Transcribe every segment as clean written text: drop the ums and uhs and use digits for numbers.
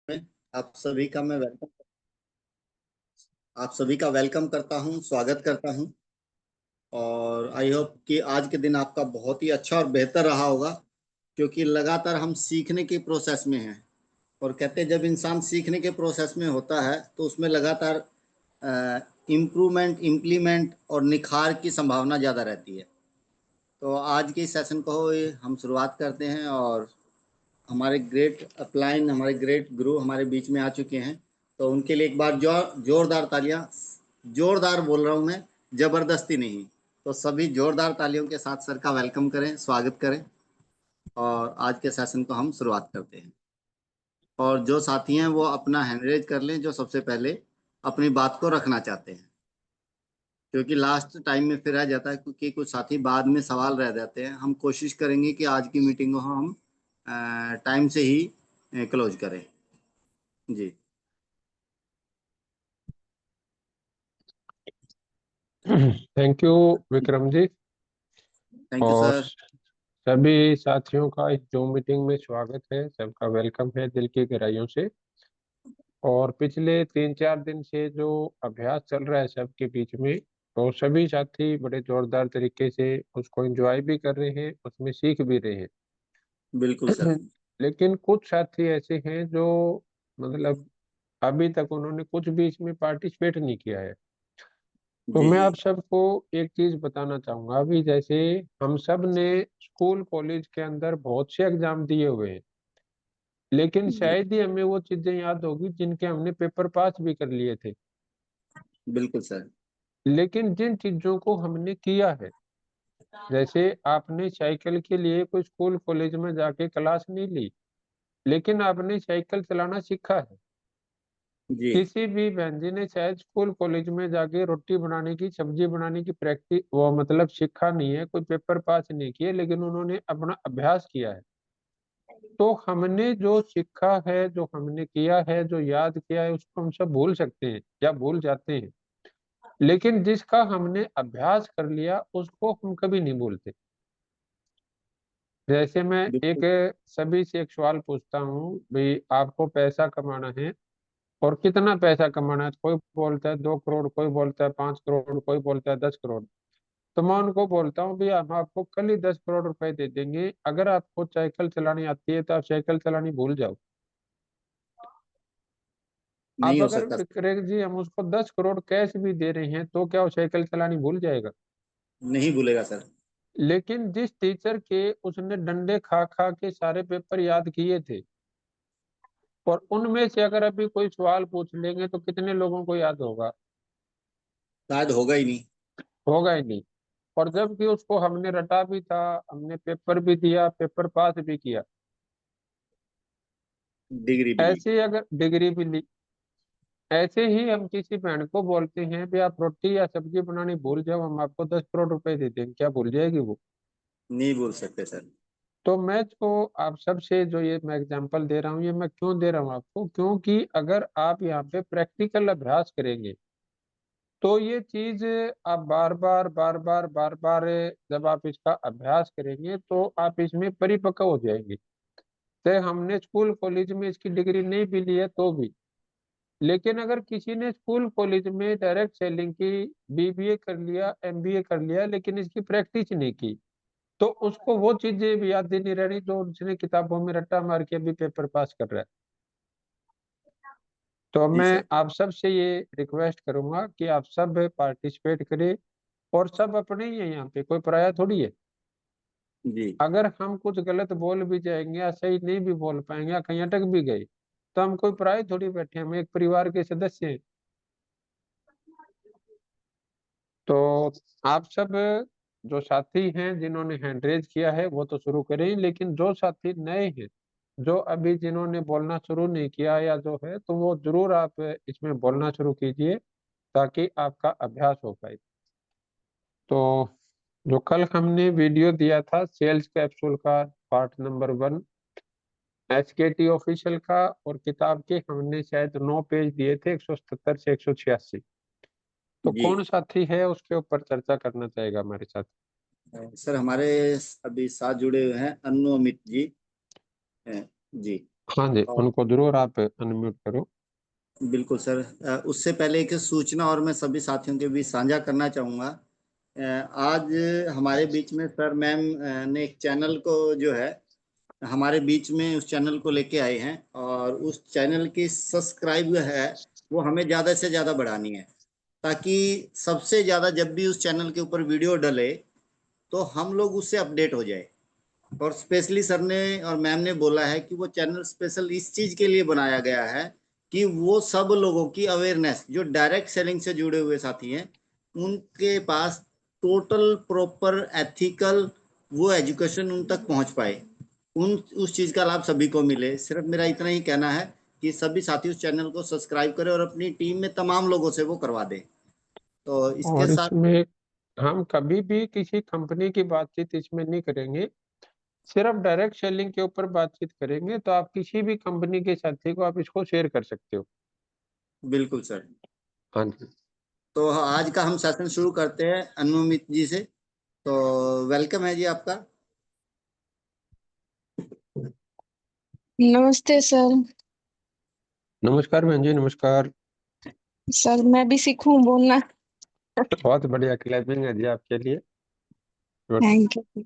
में आप सभी का वेलकम करता हूं, स्वागत करता हूं। और आई होप कि आज के दिन आपका बहुत ही अच्छा और बेहतर रहा होगा, क्योंकि लगातार हम सीखने की प्रोसेस में हैं। और कहते हैं जब इंसान सीखने के प्रोसेस में होता है तो उसमें लगातार इम्प्रूवमेंट, इम्प्लीमेंट और निखार की संभावना ज़्यादा रहती है। तो आज के सेशन को हम शुरुआत करते हैं, और हमारे ग्रेट अपलाइन, हमारे ग्रेट गुरु हमारे बीच में आ चुके हैं। तो उनके लिए एक बार जोरदार तालियां। जोरदार बोल रहा हूं मैं, जबरदस्ती नहीं। तो सभी जोरदार तालियों के साथ सर का वेलकम करें, स्वागत करें। और आज के सेशन को हम शुरुआत करते हैं। और जो साथी हैं वो अपना हैंड रेज कर लें, जो सबसे पहले अपनी बात को रखना चाहते हैं, क्योंकि लास्ट टाइम में फिर रह जाता है, क्योंकि कुछ साथी बाद में सवाल रह जाते हैं। हम कोशिश करेंगे कि आज की मीटिंग को हम टाइम से ही क्लोज करें। जी, thank you Vikram ji. Thank you और सर। सभी साथियों का इस जूम मीटिंग में स्वागत है, सबका वेलकम है दिल की गहराइयों से। और पिछले 3-4 दिन से जो अभ्यास चल रहा है सबके बीच में, तो सभी साथी बड़े जोरदार तरीके से उसको एंजॉय भी कर रहे हैं, उसमें सीख भी रहे हैं। बिल्कुल सर। लेकिन कुछ साथी ऐसे हैं जो मतलब अभी तक उन्होंने कुछ भी इसमें पार्टिसिपेट नहीं किया है। तो जी मैं जी आप सबको एक चीज बताना चाहूंगा। अभी जैसे हम सब ने स्कूल कॉलेज के अंदर बहुत से एग्जाम दिए हुए हैं, लेकिन जी, शायद ही हमें वो चीजें याद होगी जिनके हमने पेपर पास भी कर लिए थे। बिल्कुल सर। लेकिन जिन चीजों को हमने किया है, जैसे आपने साइकिल के लिए कोई स्कूल कॉलेज में जाके क्लास नहीं ली, लेकिन आपने साइकिल चलाना सीखा है। जी किसी भी बहन जी ने शायद स्कूल कॉलेज में जाके रोटी बनाने की, सब्जी बनाने की प्रैक्टिस, वो मतलब सीखा नहीं है, कोई पेपर पास नहीं किए, लेकिन उन्होंने अपना अभ्यास किया है। तो हमने जो सीखा है, जो हमने किया है, जो याद किया है, उसको हम सब भूल सकते हैं या भूल जाते हैं। लेकिन जिसका हमने अभ्यास कर लिया उसको हम कभी नहीं भूलते। जैसे मैं एक बिल्कुल। सभी से एक सवाल पूछता हूँ, भाई आपको पैसा कमाना है और कितना पैसा कमाना है। कोई बोलता है 2 करोड़, कोई बोलता है 5 करोड़, कोई बोलता है 10 करोड़। तो मैं उनको बोलता हूँ, भाई हम आपको कल ही 10 करोड़ रुपए दे देंगे, अगर आपको साइकिल चलानी आती है तो आप साइकिल चलानी भूल जाओ। नहीं अब हो अगर सकता। विक्रेता जी हम उसको 10 करोड़ कैश भी दे रहे हैं तो क्या वो साइकिल चलानी भूल जाएगा? नहीं भूलेगा सर। लेकिन जिस टीचर के उसने डंडे खा खा के सारे पेपर याद किए थे, और उनमें से अगर अभी कोई सवाल पूछ लेंगे तो कितने लोगों को याद होगा? शायद होगा ही नहीं। होगा ही नहीं। और जबकि उसको हमने रटा भी था, हमने पेपर भी दिया, पेपर पास भी किया, डिग्री भी ली। ऐसे ही अगर डिग्री भी ली। ऐसे ही हम किसी बहन को बोलते हैं भी आप रोटी या सब्जी बनानी भूल जाओ, हम आपको 10 करोड़ रुपए दे देंगे, क्या भूल जाएगी वो? नहीं भूल सकते सर। तो मैं तो आप सबसे जो ये मैं एग्जांपल दे रहा हूँ, ये मैं क्यों दे रहा हूँ आपको, क्योंकि अगर आप यहाँ पे प्रैक्टिकल अभ्यास करेंगे तो ये चीज आप बार बार जब आप इसका अभ्यास करेंगे तो आप इसमें परिपक्व हो जाएंगे। चाहे हमने स्कूल कॉलेज में इसकी डिग्री नहीं भी ली है तो भी। लेकिन अगर किसी ने स्कूल कॉलेज में डायरेक्ट सेलिंग की बीबीए कर लिया, एमबीए कर लिया, लेकिन इसकी प्रैक्टिस नहीं की, तो उसको वो चीजें भी याद नहीं रहनी जो उसने किताबों में रट्टा मार के अभी पेपर पास कर रहा है। तो जी मैं सर। आप सब से ये रिक्वेस्ट करूंगा कि आप सब पार्टिसिपेट करें। और सब अपने ही है, यहाँ पे कोई पराया थोड़ी है। जी अगर हम कुछ गलत बोल भी जाएंगे या सही नहीं भी बोल पाएंगे या कहीं अटक भी गए, तो हम कोई पराये थोड़ी बैठे हैं, हम एक परिवार के सदस्य हैं। तो आप सब जो साथी हैं जिन्होंने हैंड रेज किया है वो तो शुरू करें, लेकिन जो साथी नए हैं, जो अभी जिन्होंने बोलना शुरू नहीं किया या जो है, तो वो जरूर आप इसमें बोलना शुरू कीजिए ताकि आपका अभ्यास हो पाए। तो जो कल हमने वीडियो दिया था सेल्स कैप्सूल का, पार्ट नंबर 1 एसकेटी ऑफिशियल का, और किताब के हमने शायद 9 पेज दिए थे, 177 से 186। तो जी कौन साथी है उसके ऊपर चर्चा करना चाहेगा हमारे साथ? सर, हमारे अभी साथ जुड़े हुए हैं अन्नू अमित जी। जी हाँ जी, और उनको जरूर आप अनम्यूट करो। बिल्कुल सर। उससे पहले एक सूचना और मैं सभी साथियों के बीच साझा करना चाहूँगा। आज हमारे बीच में सर मैम ने एक चैनल को जो है हमारे बीच में उस चैनल को लेके आए हैं, और उस चैनल की सब्सक्राइब है वो हमें ज़्यादा से ज़्यादा बढ़ानी है, ताकि सबसे ज़्यादा जब भी उस चैनल के ऊपर वीडियो डले तो हम लोग उससे अपडेट हो जाए। और स्पेशली सर ने और मैम ने बोला है कि वो चैनल स्पेशल इस चीज़ के लिए बनाया गया है कि वो सब लोगों की अवेयरनेस, जो डायरेक्ट सेलिंग से जुड़े हुए साथी हैं, उनके पास टोटल प्रॉपर एथिकल वो एजुकेशन उन तक पहुंच पाए, उन उस चीज़ का लाभ सभी को मिले। सिर्फ मेरा इतना ही कहना है कि सभी साथी उस चैनल को सब्सक्राइब करें और अपनी टीम में तमाम लोगों से वो करवा दें। तो इसके और साथ इसमें हम कभी भी किसी कंपनी की बातचीत इसमें नहीं करेंगे, सिर्फ डायरेक्ट सेलिंग के ऊपर बातचीत करेंगे। तो आप किसी भी कंपनी के साथी को आप इसको शेयर कर सकते हो। बिल्कुल सर। हाँ जी। तो आज का हम सेशन शुरू करते हैं अनुमित जी से। तो वेलकम है जी आपका। नमस्ते सर। नमस्कार बहन जी, नमस्कार। सर मैं भी सीखूं बोलना। बहुत बढ़िया, क्लैपिंग है जी आपके लिए। गुड। Thank you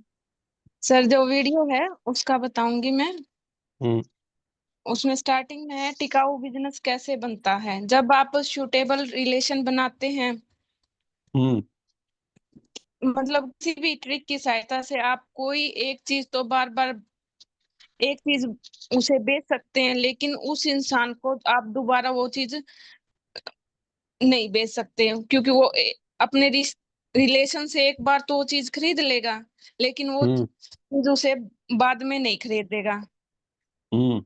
sir. जो वीडियो है उसका बताऊंगी मैं। हम्म। उसमें स्टार्टिंग में है टिकाऊ बिजनेस कैसे बनता है। जब आप सूटेबल रिलेशन बनाते हैं, हम्म। मतलब किसी भी ट्रिक की सहायता से आप कोई एक चीज तो बार बार एक चीज उसे बेच सकते हैं, लेकिन उस इंसान को आप दोबारा वो चीज नहीं बेच सकते हैं, क्योंकि वो अपने रिलेशन से एक बार तो वो चीज खरीद लेगा, लेकिन वो हम्म। चीज उसे बाद में नहीं खरीदेगा। हम्म।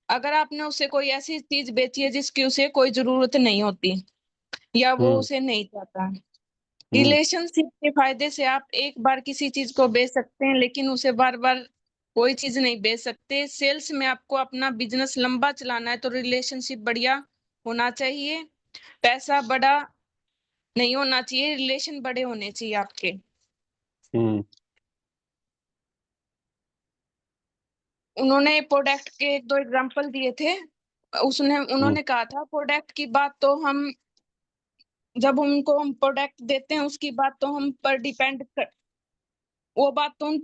अगर आपने उसे कोई ऐसी चीज बेची है जिसकी उसे कोई जरूरत नहीं होती या वो हम्म। उसे नहीं चाहता, हम्म। रिलेशनशिप के फायदे से आप एक बार किसी चीज को बेच सकते हैं, लेकिन उसे बार बार कोई चीज नहीं बेच सकते। सेल्स में आपको अपना बिजनेस लंबा चलाना है तो रिलेशनशिप बढ़िया होना चाहिए। पैसा बड़ा नहीं होना चाहिए, रिलेशन बड़े होने चाहिए आपके। हम्म। उन्होंने प्रोडक्ट के एक दो एग्जांपल दिए थे। हम्म। उन्होंने कहा था प्रोडक्ट की बात तो हम जब उनको हम प्रोडक्ट देते हैं उसकी बात तो हम पर डिपेंड कर, वो बात तो हम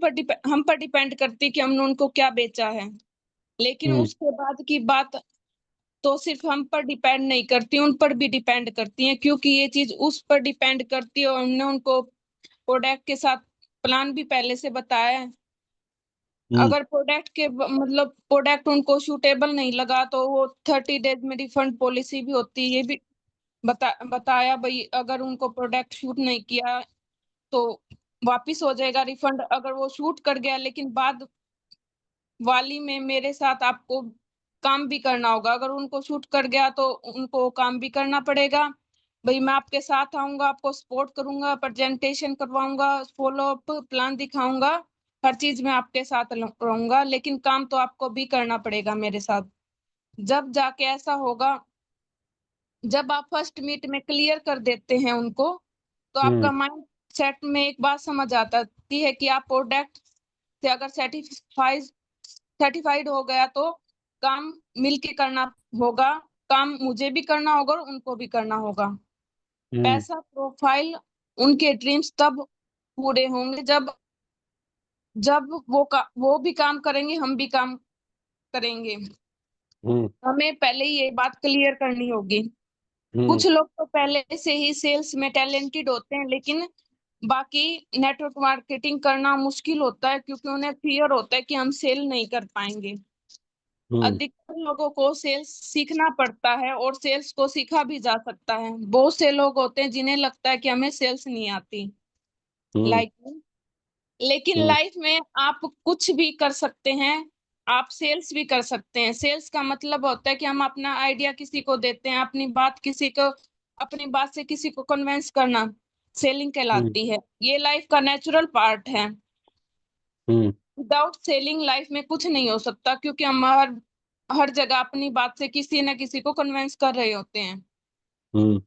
पर डिपेंड करती है कि हमने उनको क्या बेचा है। लेकिन हम्म। उसके बाद की बात तो सिर्फ हम पर डिपेंड नहीं करती, उन पर भी डिपेंड करती है, क्योंकि ये चीज उस पर डिपेंड करती है और हमने उनको प्रोडक्ट के साथ प्लान भी पहले से बताया है। हम्म। अगर प्रोडक्ट के मतलब प्रोडक्ट उनको सूटेबल नहीं लगा तो वो 30 डेज में रिफंड पॉलिसी भी होती है, ये भी बताया भाई। अगर उनको प्रोडक्ट शूट नहीं किया तो वापिस हो जाएगा रिफंड। अगर वो शूट कर गया लेकिन बाद वाली में मेरे साथ आपको काम भी करना होगा, अगर उनको शूट कर गया तो उनको काम भी करना पड़ेगा। भाई मैं आपके साथ आऊंगा, आपको सपोर्ट करूंगा, प्रेजेंटेशन करवाऊंगा, फॉलो अप प्लान दिखाऊंगा, हर चीज में आपके साथ रहूंगा, लेकिन काम तो आपको भी करना पड़ेगा मेरे साथ। जब जाके ऐसा होगा, जब आप फर्स्ट मीट में क्लियर कर देते हैं उनको, तो आपका हम्म। माइंड सेट में एक बात समझ आती है कि आप प्रोडक्ट से अगर सर्टिफाइड हो गया तो काम मिलके करना होगा। काम मुझे भी करना होगा और उनको भी करना होगा। हम्म। पैसा प्रोफाइल उनके ड्रीम्स तब पूरे होंगे जब जब वो भी काम करेंगे, हम भी काम करेंगे। हम्म। हमें पहले ये बात क्लियर करनी होगी। हम्म। कुछ लोग तो पहले से ही सेल्स में टैलेंटेड होते हैं, लेकिन बाकी नेटवर्क मार्केटिंग करना मुश्किल होता है, क्योंकि उन्हें फियर होता है कि हम सेल नहीं कर पाएंगे। हम्म। अधिकतर लोगों को सेल्स सीखना पड़ता है और सेल्स को सीखा भी जा सकता है। बहुत से लोग होते हैं जिन्हें लगता है कि हमें सेल्स नहीं आती, हम्म। लाइक, लेकिन हम्म। लाइफ में आप कुछ भी कर सकते हैं। आप सेल्स भी कर सकते हैं। सेल्स का मतलब होता है कि हम अपना आइडिया किसी को देते हैं, अपनी बात से किसी को कन्विंस करना सेलिंग हम्म। कहलाती है। ये लाइफ का नेचुरल पार्ट है। हम्म। विदाउट सेलिंग लाइफ में कुछ नहीं हो सकता, क्योंकि हम हर जगह अपनी बात से किसी न किसी को कन्विंस कर रहे होते हैं। हम्म।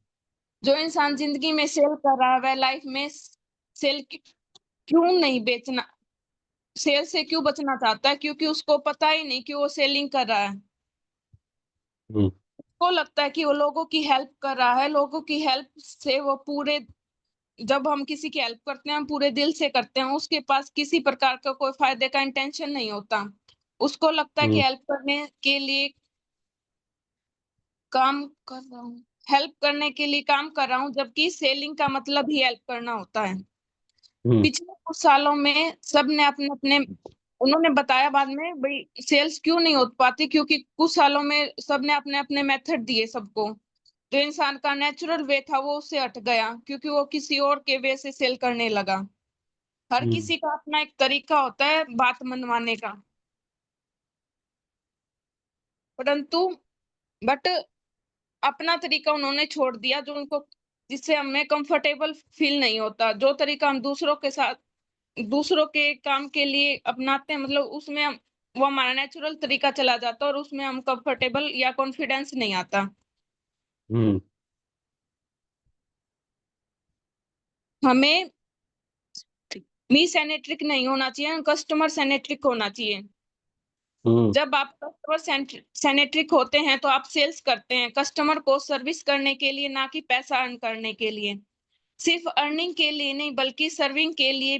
जो इंसान जिंदगी में सेल कर रहा है वह लाइफ में सेल क्यों नहीं बेचना सेल से क्यों बचना चाहता है? क्योंकि उसको पता ही नहीं कि वो सेलिंग कर रहा है। हम्म। उसको लगता है कि वो लोगों की हेल्प कर रहा है, लोगों की हेल्प से वो पूरे, जब हम किसी की हेल्प करते हैं हम पूरे दिल से करते हैं, उसके पास किसी प्रकार का कोई फायदे का इंटेंशन नहीं होता। उसको लगता है कि हेल्प करने के लिए काम कर रहा हूँ, हेल्प करने के लिए काम कर रहा हूँ, जबकि सेलिंग का मतलब ही हेल्प करना होता है। हम्म। पिछले कुछ सालों में सबने अपने अपने, उन्होंने बताया बाद में भाई सेल्स क्यों नहीं हो पाती, क्योंकि कुछ सालों में सबने अपने अपने मेथड दिए सबको। जो इंसान का नेचुरल वे था वो उससे हट गया, क्योंकि वो किसी और के वे से सेल करने लगा। हर हम्म। किसी का अपना एक तरीका होता है बात मनवाने का, परंतु बट अपना तरीका उन्होंने छोड़ दिया जो उनको, जिससे हमें कंफर्टेबल फील नहीं होता। जो तरीका हम दूसरों के साथ, दूसरों के काम के लिए अपनाते हैं, मतलब उसमें हम, वो हमारा नेचुरल तरीका चला जाता है और उसमें हम कंफर्टेबल या कॉन्फिडेंस नहीं आता। हम्म। हमें मी सेनेट्रिक नहीं होना चाहिए, कस्टमर सेनेट्रिक होना चाहिए। हम्म। जब आप कस्टमर सेनेट्रिक होते हैं तो आप सेल्स करते हैं कस्टमर को सर्विस करने के लिए, ना कि पैसा अर्न करने के लिए। सिर्फ अर्निंग के लिए नहीं बल्कि सर्विंग के लिए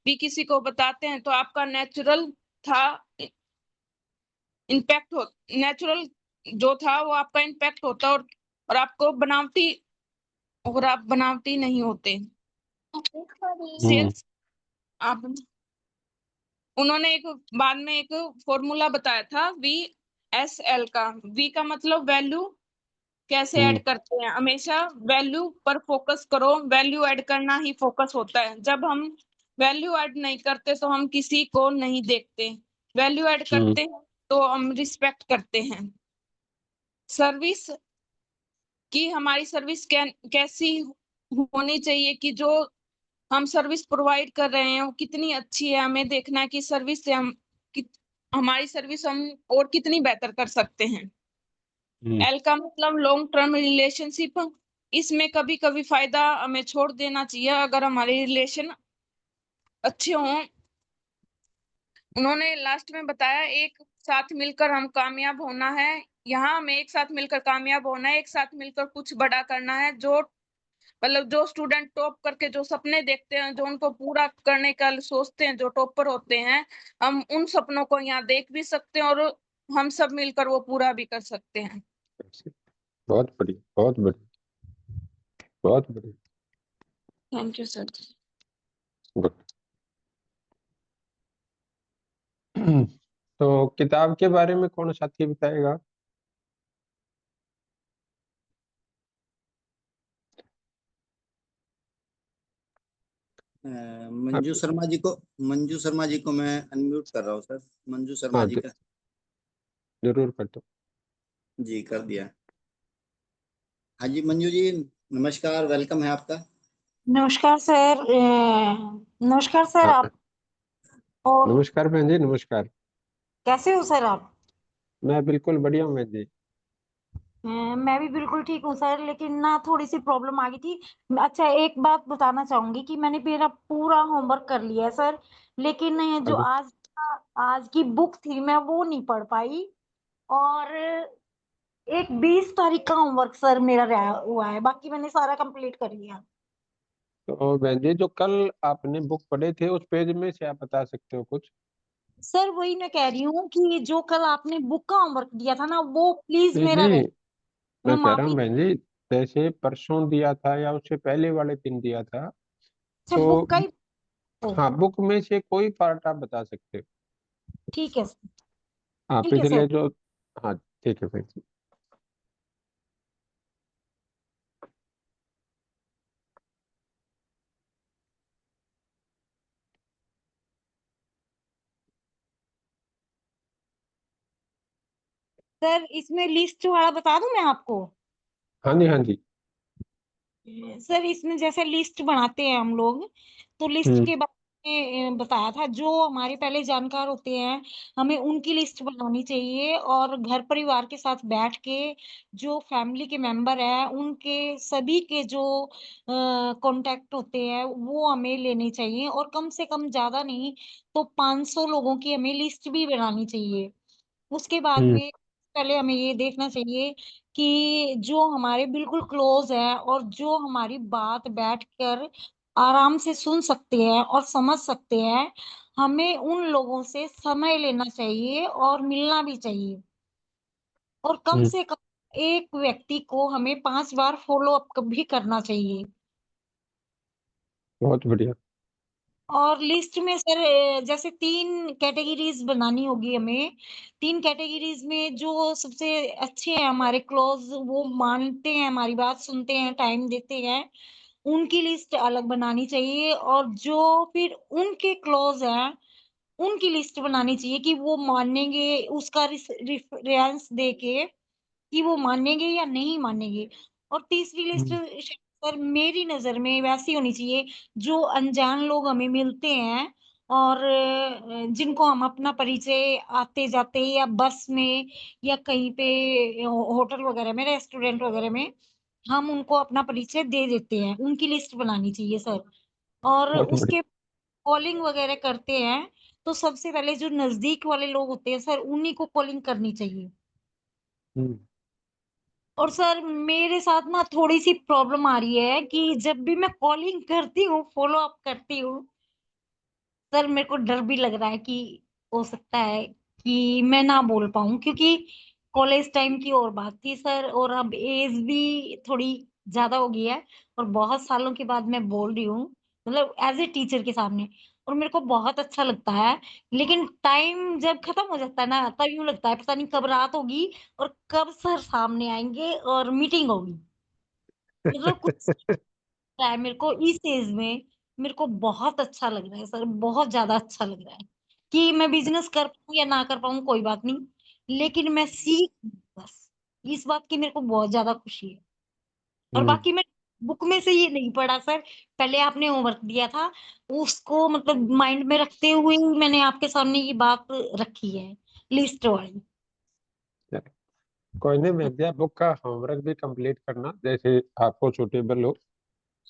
भी किसी को बताते हैं, तो आपका नेचुरल था इम्पैक्ट हो, नेचुरल जो था वो आपका इम्पैक्ट होता, और आपको बनावटी, और आप बनावटी नहीं होते। हम्म। सेल्स, आप, उन्होंने एक बाद में एक फॉर्मूला बताया था VSL का। वी का मतलब वैल्यू कैसे हम्म। ऐड करते हैं, हमेशा वैल्यू पर फोकस करो, वैल्यू ऐड करना ही फोकस होता है। जब हम वैल्यू ऐड नहीं करते तो हम किसी को नहीं देखते, वैल्यू ऐड हम्म। करते हैं तो हम रिस्पेक्ट करते हैं। सर्विस की, हमारी सर्विस कैसी होनी चाहिए, कि जो हम सर्विस प्रोवाइड कर रहे हैं वो कितनी अच्छी है, हमें देखना है कि सर्विस से हम हमारी सर्विस हम और कितनी बेहतर कर सकते हैं। हम्म। एल का मतलब लॉन्ग टर्म रिलेशनशिप। इसमें कभी कभी फायदा हमें छोड़ देना चाहिए अगर हमारे रिलेशन अच्छे हों। उन्होंने लास्ट में बताया एक साथ मिलकर हम कामयाब होना है, यहाँ हमें एक साथ मिलकर कामयाब होना है, एक साथ मिलकर कुछ बड़ा करना है। जो मतलब जो स्टूडेंट टॉप करके जो सपने देखते हैं, जो उनको पूरा करने का सोचते हैं, जो टॉपर होते हैं, हम उन सपनों को यहाँ देख भी सकते हैं और हम सब मिलकर वो पूरा भी कर सकते हैं। बहुत बढ़िया, बहुत बढ़िया, बहुत बढ़िया। Thank you sir. गुड। तो किताब के बारे में कौन साथी बताएगा? मंजू आप- शर्मा जी को, मंजू शर्मा जी को मैं अनम्यूट कर रहा हूँ सर। मंजू शर्मा हाँ, जी का, जरूर कर दो। जी कर दिया। हाँ जी मंजू जी, नमस्कार, वेलकम है आपका। नमस्कार सर। नमस्कार सर। हाँ, आप और नमस्कार बहन जी, नमस्कार। कैसे हो सर आप? मैं बिल्कुल बढ़िया हूँ बहन जी। मैं भी बिल्कुल ठीक हूँ सर, लेकिन ना थोड़ी सी प्रॉब्लम आ गई थी। अच्छा, एक बात बताना चाहूंगी कि मैंने मेरा पूरा होमवर्क कर लिया है सर, लेकिन ये जो अभी आज की बुक थी मैं वो नहीं पढ़ पाई। और एक 20 तारीख का होमवर्क सर मेरा रहा हुआ है, बाकी मैंने सारा कंप्लीट कर लिया। तो बहन जी, जो कल आपने बुक पढ़े थे उस पेज में से आप बता सकते हो कुछ? सर वही मैं कह रही हूँ कि जो कल आपने बुक का होमवर्क दिया था ना वो प्लीज नहीं मेरा रह, नहीं, मैं मैं कह रहा हूँ माफी। बहन जी, जैसे परसों दिया था या उससे पहले वाले दिन दिया था, अच्छा, तो बुक का ही। ओ, हाँ, बुक में से कोई पार्ट आप बता सकते हो। ठीक है हाँ, ठीक है सर। पिछले जो, हाँ ठीक है बहन जी। सर इसमें लिस्ट वाला बता दूं मैं आपको? हाँ जी, हाँ जी। सर इसमें जैसे लिस्ट बनाते हैं हम लोग, तो लिस्ट हम्म। के बाद ने बताया था, जो हमारे पहले जानकार होते हैं, हमें उनकी लिस्ट बनानी चाहिए और घर परिवार के साथ बैठ के जो फैमिली के मेंबर हैं, उनके सभी के जो कॉन्टैक्ट होते हैं, वो हमें लेने चाहिए और कम से कम ज़्यादा नहीं तो 500 लोगों की हमें लिस्ट भी बनानी चाहिए। उसके बाद हम्म। में पहले हमें ये देखना चाहिए कि जो हमारे बिल्कुल क्लोज़ हैं और जो हमारी बात बैठकर आराम से सुन सकते हैं और समझ सकते हैं, हमें उन लोगों से समय लेना चाहिए और मिलना भी चाहिए। और कम हम्म। से कम एक व्यक्ति को हमें 5 बार फ़ॉलो अप भी करना चाहिए। बहुत बढ़िया। और लिस्ट में सर जैसे 3 कैटेगरीज़ बनानी होगी हमें। 3 कैटेगरीज़ में जो सबसे अच्छे हैं हमारे क्लोज़ वो मानते हैं, हमारी बात सुनते हैं, टाइम देते हैं, उनकी लिस्ट अलग बनानी चाहिए और जो फिर उनके क्लोज़ हैं, उनकी लिस्ट बनानी चाहिए कि वो मानेंगे उसका रेफरेंस देके कि वो मानेंगे या नहीं मानेंगे। और तीसरी लिस्ट हम्म। सर मेरी नज़र में वैसी होनी चाहिए जो अनजान लोग हमें मिलते हैं और जिनको हम अपना परिचय आते-जाते या बस में या कहीं पे होटल वगैरह में, रेस्टोरेंट वगैरह में हम उनको अपना परिचय दे देते हैं। उनकी लिस्ट बनानी चाहिए सर। और बहुत बढ़िया। उसके कॉलिंग वगैरह करते हैं, तो सबसे पहले जो नज़दीक वाले लोग होते हैं सर उन्हीं को कॉलिंग करनी चाहिए। हम्म। और सर मेरे साथ ना थोड़ी-सी प्रॉब्लम आ रही है कि जब भी मैं कॉलिंग करती हूँ, फ़ॉलो अप करती हूँ, सर मेरे को डर भी लग रहा है कि हो सकता है कि मैं ना बोल पाऊँ क्योंकि कॉलेज टाइम की और बात थी सर और अब एज भी थोड़ी ज़्यादा हो गई है और बहुत सालों के बाद मैं बोल रही हूँ, मतलब एज़ अ टीचर के सामने और मेरे को बहुत अच्छा लगता है। लेकिन टाइम जब खत्म हो जाता है ना, तब यूँ लगता है पता नहीं कब रात होगी और कब सर सामने आएँगे और मीटिंग होगी। मतलब कुछ रहा है मेरे को इस एज में मेरे को बहुत अच्छा लग रहा है सर, बहुत ज़्यादा अच्छा लग रहा है कि मैं बिज़नेस कर पाऊँ या ना कर पाऊँ कोई बात नहीं, लेकिन मैं सीख बस, इस बात की मेरे को बहुत ज़्यादा खुशी है। और हम्म। बाकी मैं बुक में से ये नहीं पढ़ा सर, पहले आपने होमवर्क दिया था, उसको मतलब माइंड में रखते हुए ही मैंने आपके सामने ये बात रखी है, लिस्ट वाली। कोई नहीं, मैं दिया बुक का होमवर्क भी कंप्लीट करना जैसे आपको सुटेबल हो।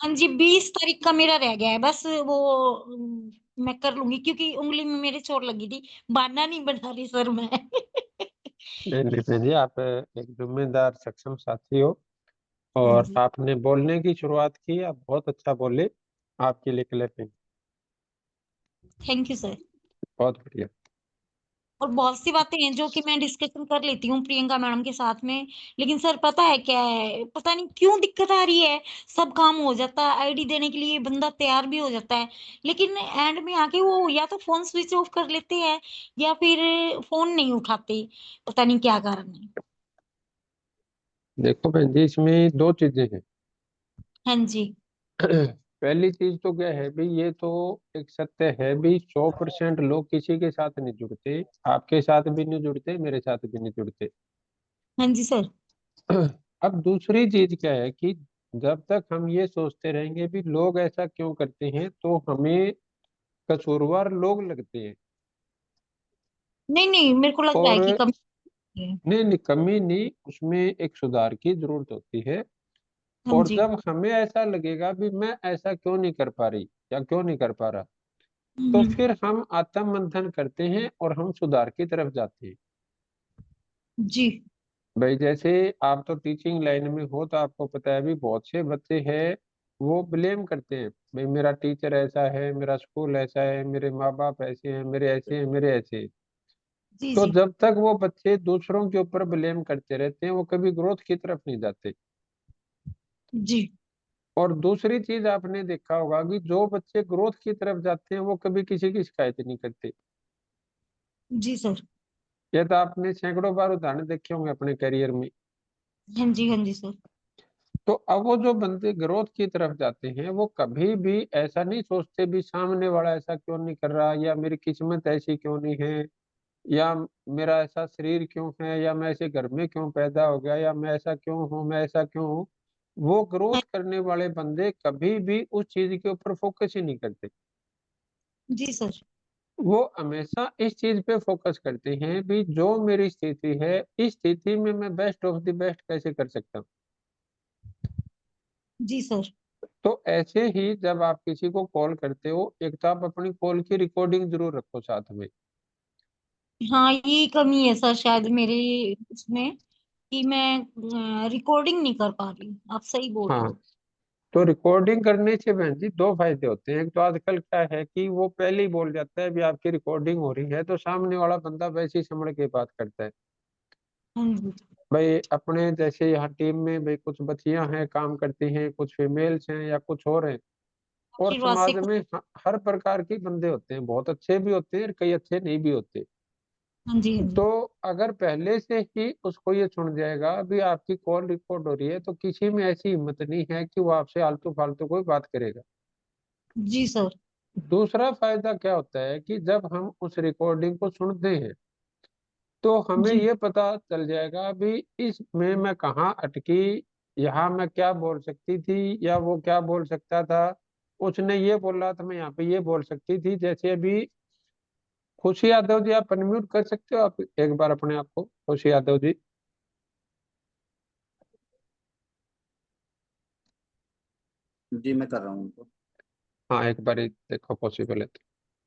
हाँ जी, 20 तारीख का मेरा रह गया है, बस वो मैं कर लूँगी क्योंकि उँगली में मेरे चोट लगी थी, बहाना नहीं बना रही सर मैं। नहीं नहीं बहन जी, आप एक जिम्मेदार सक्षम साथी हो हाँ और जी, आपने बोलने की शुरुआत की, आप बहुत अच्छा बोले। आपके लिए क्लैपिंग। Thank you sir. बहुत बढ़िया। और बहुत सी बातें हैं जो कि मैं डिस्कशन कर लेती हूँ प्रियंका मैडम के साथ में, लेकिन सर पता है क्या है, पता नहीं क्यों दिक्कत आ रही है, सब काम हो जाता है, आईडी देने के लिए बंदा तैयार भी हो जाता है, लेकिन एंड में आके वो या तो फ़ोन स्विच ऑफ कर लेते हैं या फिर फ़ोन नहीं उठाते, पता नहीं क्या कारण है। देखो बहन जी, इसमें दो चीजें हैं। हाँ जी, पहली चीज तो क्या है भी, ये तो एक सत्य है भी, 100% लोग किसी के साथ नहीं जुड़ते। आपके साथ भी नहीं जुड़ते, मेरे साथ भी नहीं जुड़ते। हाँ जी सर। अब दूसरी चीज क्या है कि जब तक हम ये सोचते रहेंगे भी लोग ऐसा क्यों करते हैं, तो हमें कसूरवार लोग लगते हैं। नहीं, नहीं, मेरे को लग रहा है और कि कम है। नहीं नहीं, कमी नहीं, उसमें एक सुधार की जरूरत होती है। हाँ और जी। जब हमें ऐसा लगेगा भी मैं ऐसा क्यों नहीं कर पा रही या क्यों नहीं कर पा रहा, हुँ, तो हुँ। फिर हम आत्म मंथन करते हैं और हम सुधार की तरफ जाते हैं। जी, भाई जैसे आप तो टीचिंग लाइन में हो, तो आपको पता है भी बहुत से बच्चे हैं, वो ब्लेम करते हैं भाई मेरा टीचर ऐसा है, मेरा स्कूल ऐसा है, मेरे माँ बाप ऐसे हैं, मेरे ऐसे हैं, मेरे ऐसे हैं। जी, तो जी, जब तक वो बच्चे दूसरों के ऊपर ब्लेम करते रहते हैं, वो कभी ग्रोथ की तरफ नहीं जाते। जी, और दूसरी चीज आपने देखा होगा कि जो बच्चे ग्रोथ की तरफ जाते हैं, वो कभी किसी की शिकायत नहीं करते। जी सर। ये तो आपने सैकड़ों बार उदाहरण देखे होंगे अपने करियर में। हाँ जी सर। तो अब वो जो बंदे ग्रोथ की तरफ जाते हैं, वो कभी भी ऐसा नहीं सोचते भी सामने वाला ऐसा क्यों नहीं कर रहा, या मेरी किस्मत ऐसी क्यों नहीं है, या मेरा ऐसा शरीर क्यों है, या मैं ऐसे घर में क्यों पैदा हो गया, या मैं ऐसा क्यों हूँ, मैं ऐसा क्यों हूँ। वो ग्रोथ हाँ, करने वाले बंदे कभी भी उस चीज के ऊपर फोकस ही नहीं करते। जी सर। वो हमेशा इस चीज पे फोकस करते हैं भी जो मेरी स्थिति है, इस स्थिति में मैं बेस्ट ऑफ द बेस्ट कैसे कर सकता हूँ। जी सर। तो ऐसे ही जब आप किसी को कॉल करते हो, एक तो आप अपनी कॉल की रिकॉर्डिंग जरूर रखो साथ में। हाँ, ये कमी है सर शायद मेरे इसमें, कि मैं रिकॉर्डिंग नहीं कर पा रही हूँ। आप सही बोल रहे हाँ, हो। तो रिकॉर्डिंग करने से बहन जी दो फायदे होते हैं। एक तो आजकल क्या है कि वो पहले ही बोल जाता है भी आपकी रिकॉर्डिंग हो रही है, तो सामने वाला बंदा वैसे ही समझ के बात करता है। हाँ जी। भाई अपने जैसे यहाँ टीम में भाई कुछ बच्चियां हैं काम करती हैं, कुछ फीमेल्स हैं या कुछ और हैं, और आशीर्वाद से समाज में हर प्रकार के बंदे होते हैं, बहुत अच्छे भी होते हैं और कई अच्छे नहीं भी होते। हाँ जी, हाँ तो जी। अगर पहले से ही उसको ये सुन जाएगा भी आपकी कॉल रिकॉर्ड हो रही है, तो किसी में ऐसी हिम्मत नहीं है कि वो आपसे आलतू फालतू कोई बात करेगा। जी सर। दूसरा फायदा क्या होता है कि जब हम उस रिकॉर्डिंग को सुनते हैं तो हमें जी। ये पता चल जाएगा भी इसमें मैं कहाँ अटकी, यहाँ मैं क्या बोल सकती थी या वो क्या बोल सकता था, उसने ये बोल रहा था मैं यहाँ पे ये बोल सकती थी। जैसे अभी खुशी यादव जी, आप अनम्यूट कर सकते हो आप एक बार अपने आप को, खुशी यादव जी। जी मैं कर रहा हूँ उनको। हाँ, एक बार ही देखो पॉसिबल है तो।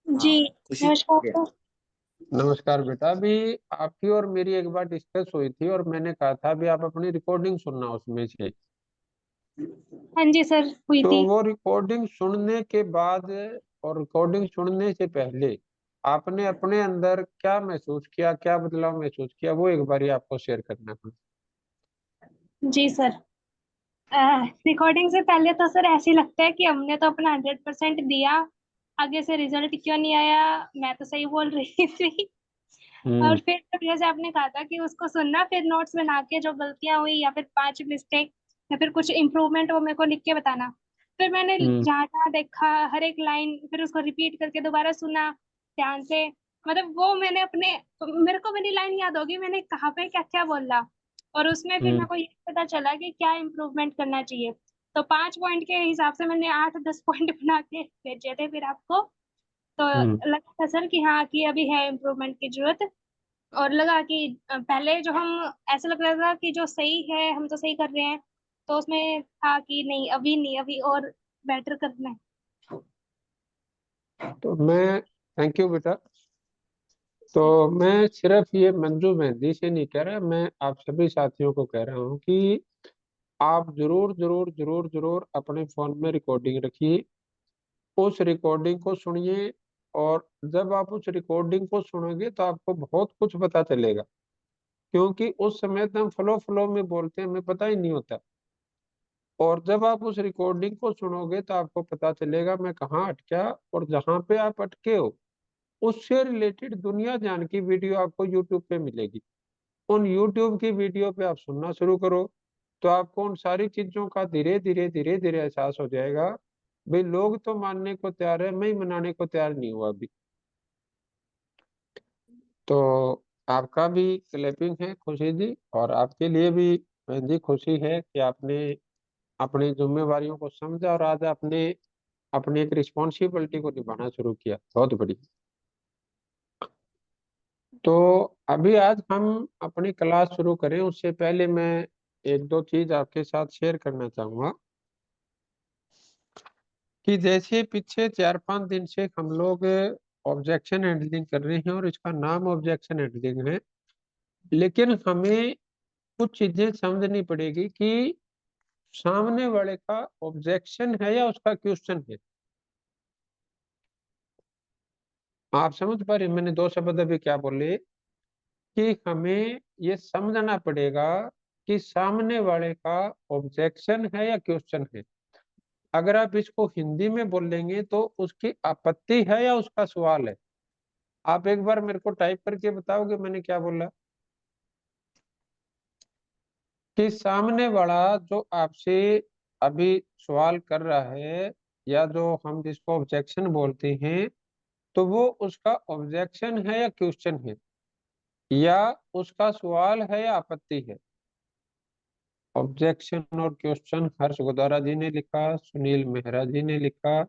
हाँ, जी खुशी नमस्कार आगे। सर। नमस्कार बेटा। अभी आपकी और मेरी एक बार डिस्कस हुई थी और मैंने कहा था भी आप अपनी रिकॉर्डिंग सुनना उसमें से। हाँ जी सर, हुई तो थी। वो रिकॉर्डिंग सुनने के बाद और रिकॉर्डिंग सुनने से पहले आपने अपने अंदर क्या महसूस किया, क्या बदलाव महसूस किया, वो एक बार आपको शेयर करना है। जी सर, रिकॉर्डिंग से पहले तो सर ऐसे ही लगता है कि हमने तो अपना 100% दिया, आगे से रिजल्ट क्यों नहीं आया, मैं तो सही बोल रही थी। और हम्म। फिर जब जैसे आपने कहा था कि उसको सुनना, फिर नोट्स बना के जो गलतियां हुई या फिर 5 मिस्टेक या फिर कुछ इम्प्रूवमेंट वो मेरे को लिख के बताना। फिर मैंने हम्म। जहाँ जहाँ देखा हर एक लाइन फिर उसको रिपीट करके दोबारा सुना ध्यान से। मतलब वो मैंने अपने, मेरे को मेरी लाइन याद होगी मैंने कहाँ पे क्या क्या बोला, और उसमें फिर मेरे हम्म। को ये पता चला कि क्या इम्प्रूवमेंट करना चाहिए। तो 5 पॉइंट के हिसाब से मैंने 8-10 पॉइंट बना के भेजे थे फिर आपको। तो हम्म। लगा था सर कि हाँ कि अभी है इम्प्रूवमेंट की जरूरत। और लगा कि पहले जो हम, ऐसा लग रहा था कि जो सही है हम तो सही कर रहे हैं, तो उसमें था कि नहीं अभी नहीं, अभी और बेटर करना है। तो मैं, थैंक यू बेटा। तो मैं सिर्फ ये मंजू मेहंदी से नहीं कह रहा, मैं आप सभी साथियों को कह रहा हूँ कि आप जरूर जरूर जरूर जरूर अपने फोन में रिकॉर्डिंग रखिए, उस रिकॉर्डिंग को सुनिए। और जब आप उस रिकॉर्डिंग को सुनोगे तो आपको बहुत कुछ पता चलेगा, क्योंकि उस समय तो हम फ्लो फ्लो में बोलते हैं, हमें पता ही नहीं होता। और जब आप उस रिकॉर्डिंग को सुनोगे तो आपको पता चलेगा मैं कहाँ अटका, और जहाँ पे आप अटके हो उससे रिलेटेड दुनिया जान की वीडियो आपको यूट्यूब पे मिलेगी। उन यूट्यूब की वीडियो पे आप सुनना शुरू करो तो आपको उन सारी चीजों का धीरे धीरे धीरे धीरे एहसास हो जाएगा। भाई लोग तो मानने को तैयार है, मैं ही मनाने को तैयार नहीं हुआ अभी। तो आपका भी क्लैपिंग है खुशी जी, और आपके लिए भी बहन जी खुशी है कि आपने अपनी जिम्मेवारियों को समझा और आज आपने अपनी एक रिस्पॉन्सिबिलिटी को निभाना शुरू किया। बहुत बढ़िया। तो अभी आज हम अपनी क्लास शुरू करें उससे पहले मैं एक दो चीज आपके साथ शेयर करना चाहूंगा कि जैसे पीछे 4-5 दिन से हम लोग ऑब्जेक्शन हैंडलिंग कर रहे हैं और इसका नाम ऑब्जेक्शन हैंडलिंग है, लेकिन हमें कुछ चीजें समझनी पड़ेगी कि सामने वाले का ऑब्जेक्शन है या उसका क्वेश्चन है। आप समझ पा रहे हैं मैंने दो शब्द अभी क्या बोले, कि हमें ये समझना पड़ेगा कि सामने वाले का ऑब्जेक्शन है या क्वेश्चन है। अगर आप इसको हिंदी में बोलेंगे तो उसकी आपत्ति है या उसका सवाल है। आप एक बार मेरे को टाइप करके बताओगे मैंने क्या बोला, कि सामने वाला जो आपसे अभी सवाल कर रहा है या जो हम जिसको ऑब्जेक्शन बोलते हैं, तो वो उसका ऑब्जेक्शन है या क्वेश्चन है, या उसका सवाल है या आपत्ति है। ऑब्जेक्शन और क्वेश्चन हर्ष गोदारा जी ने लिखा, सुनील मेहरा जी ने लिखा,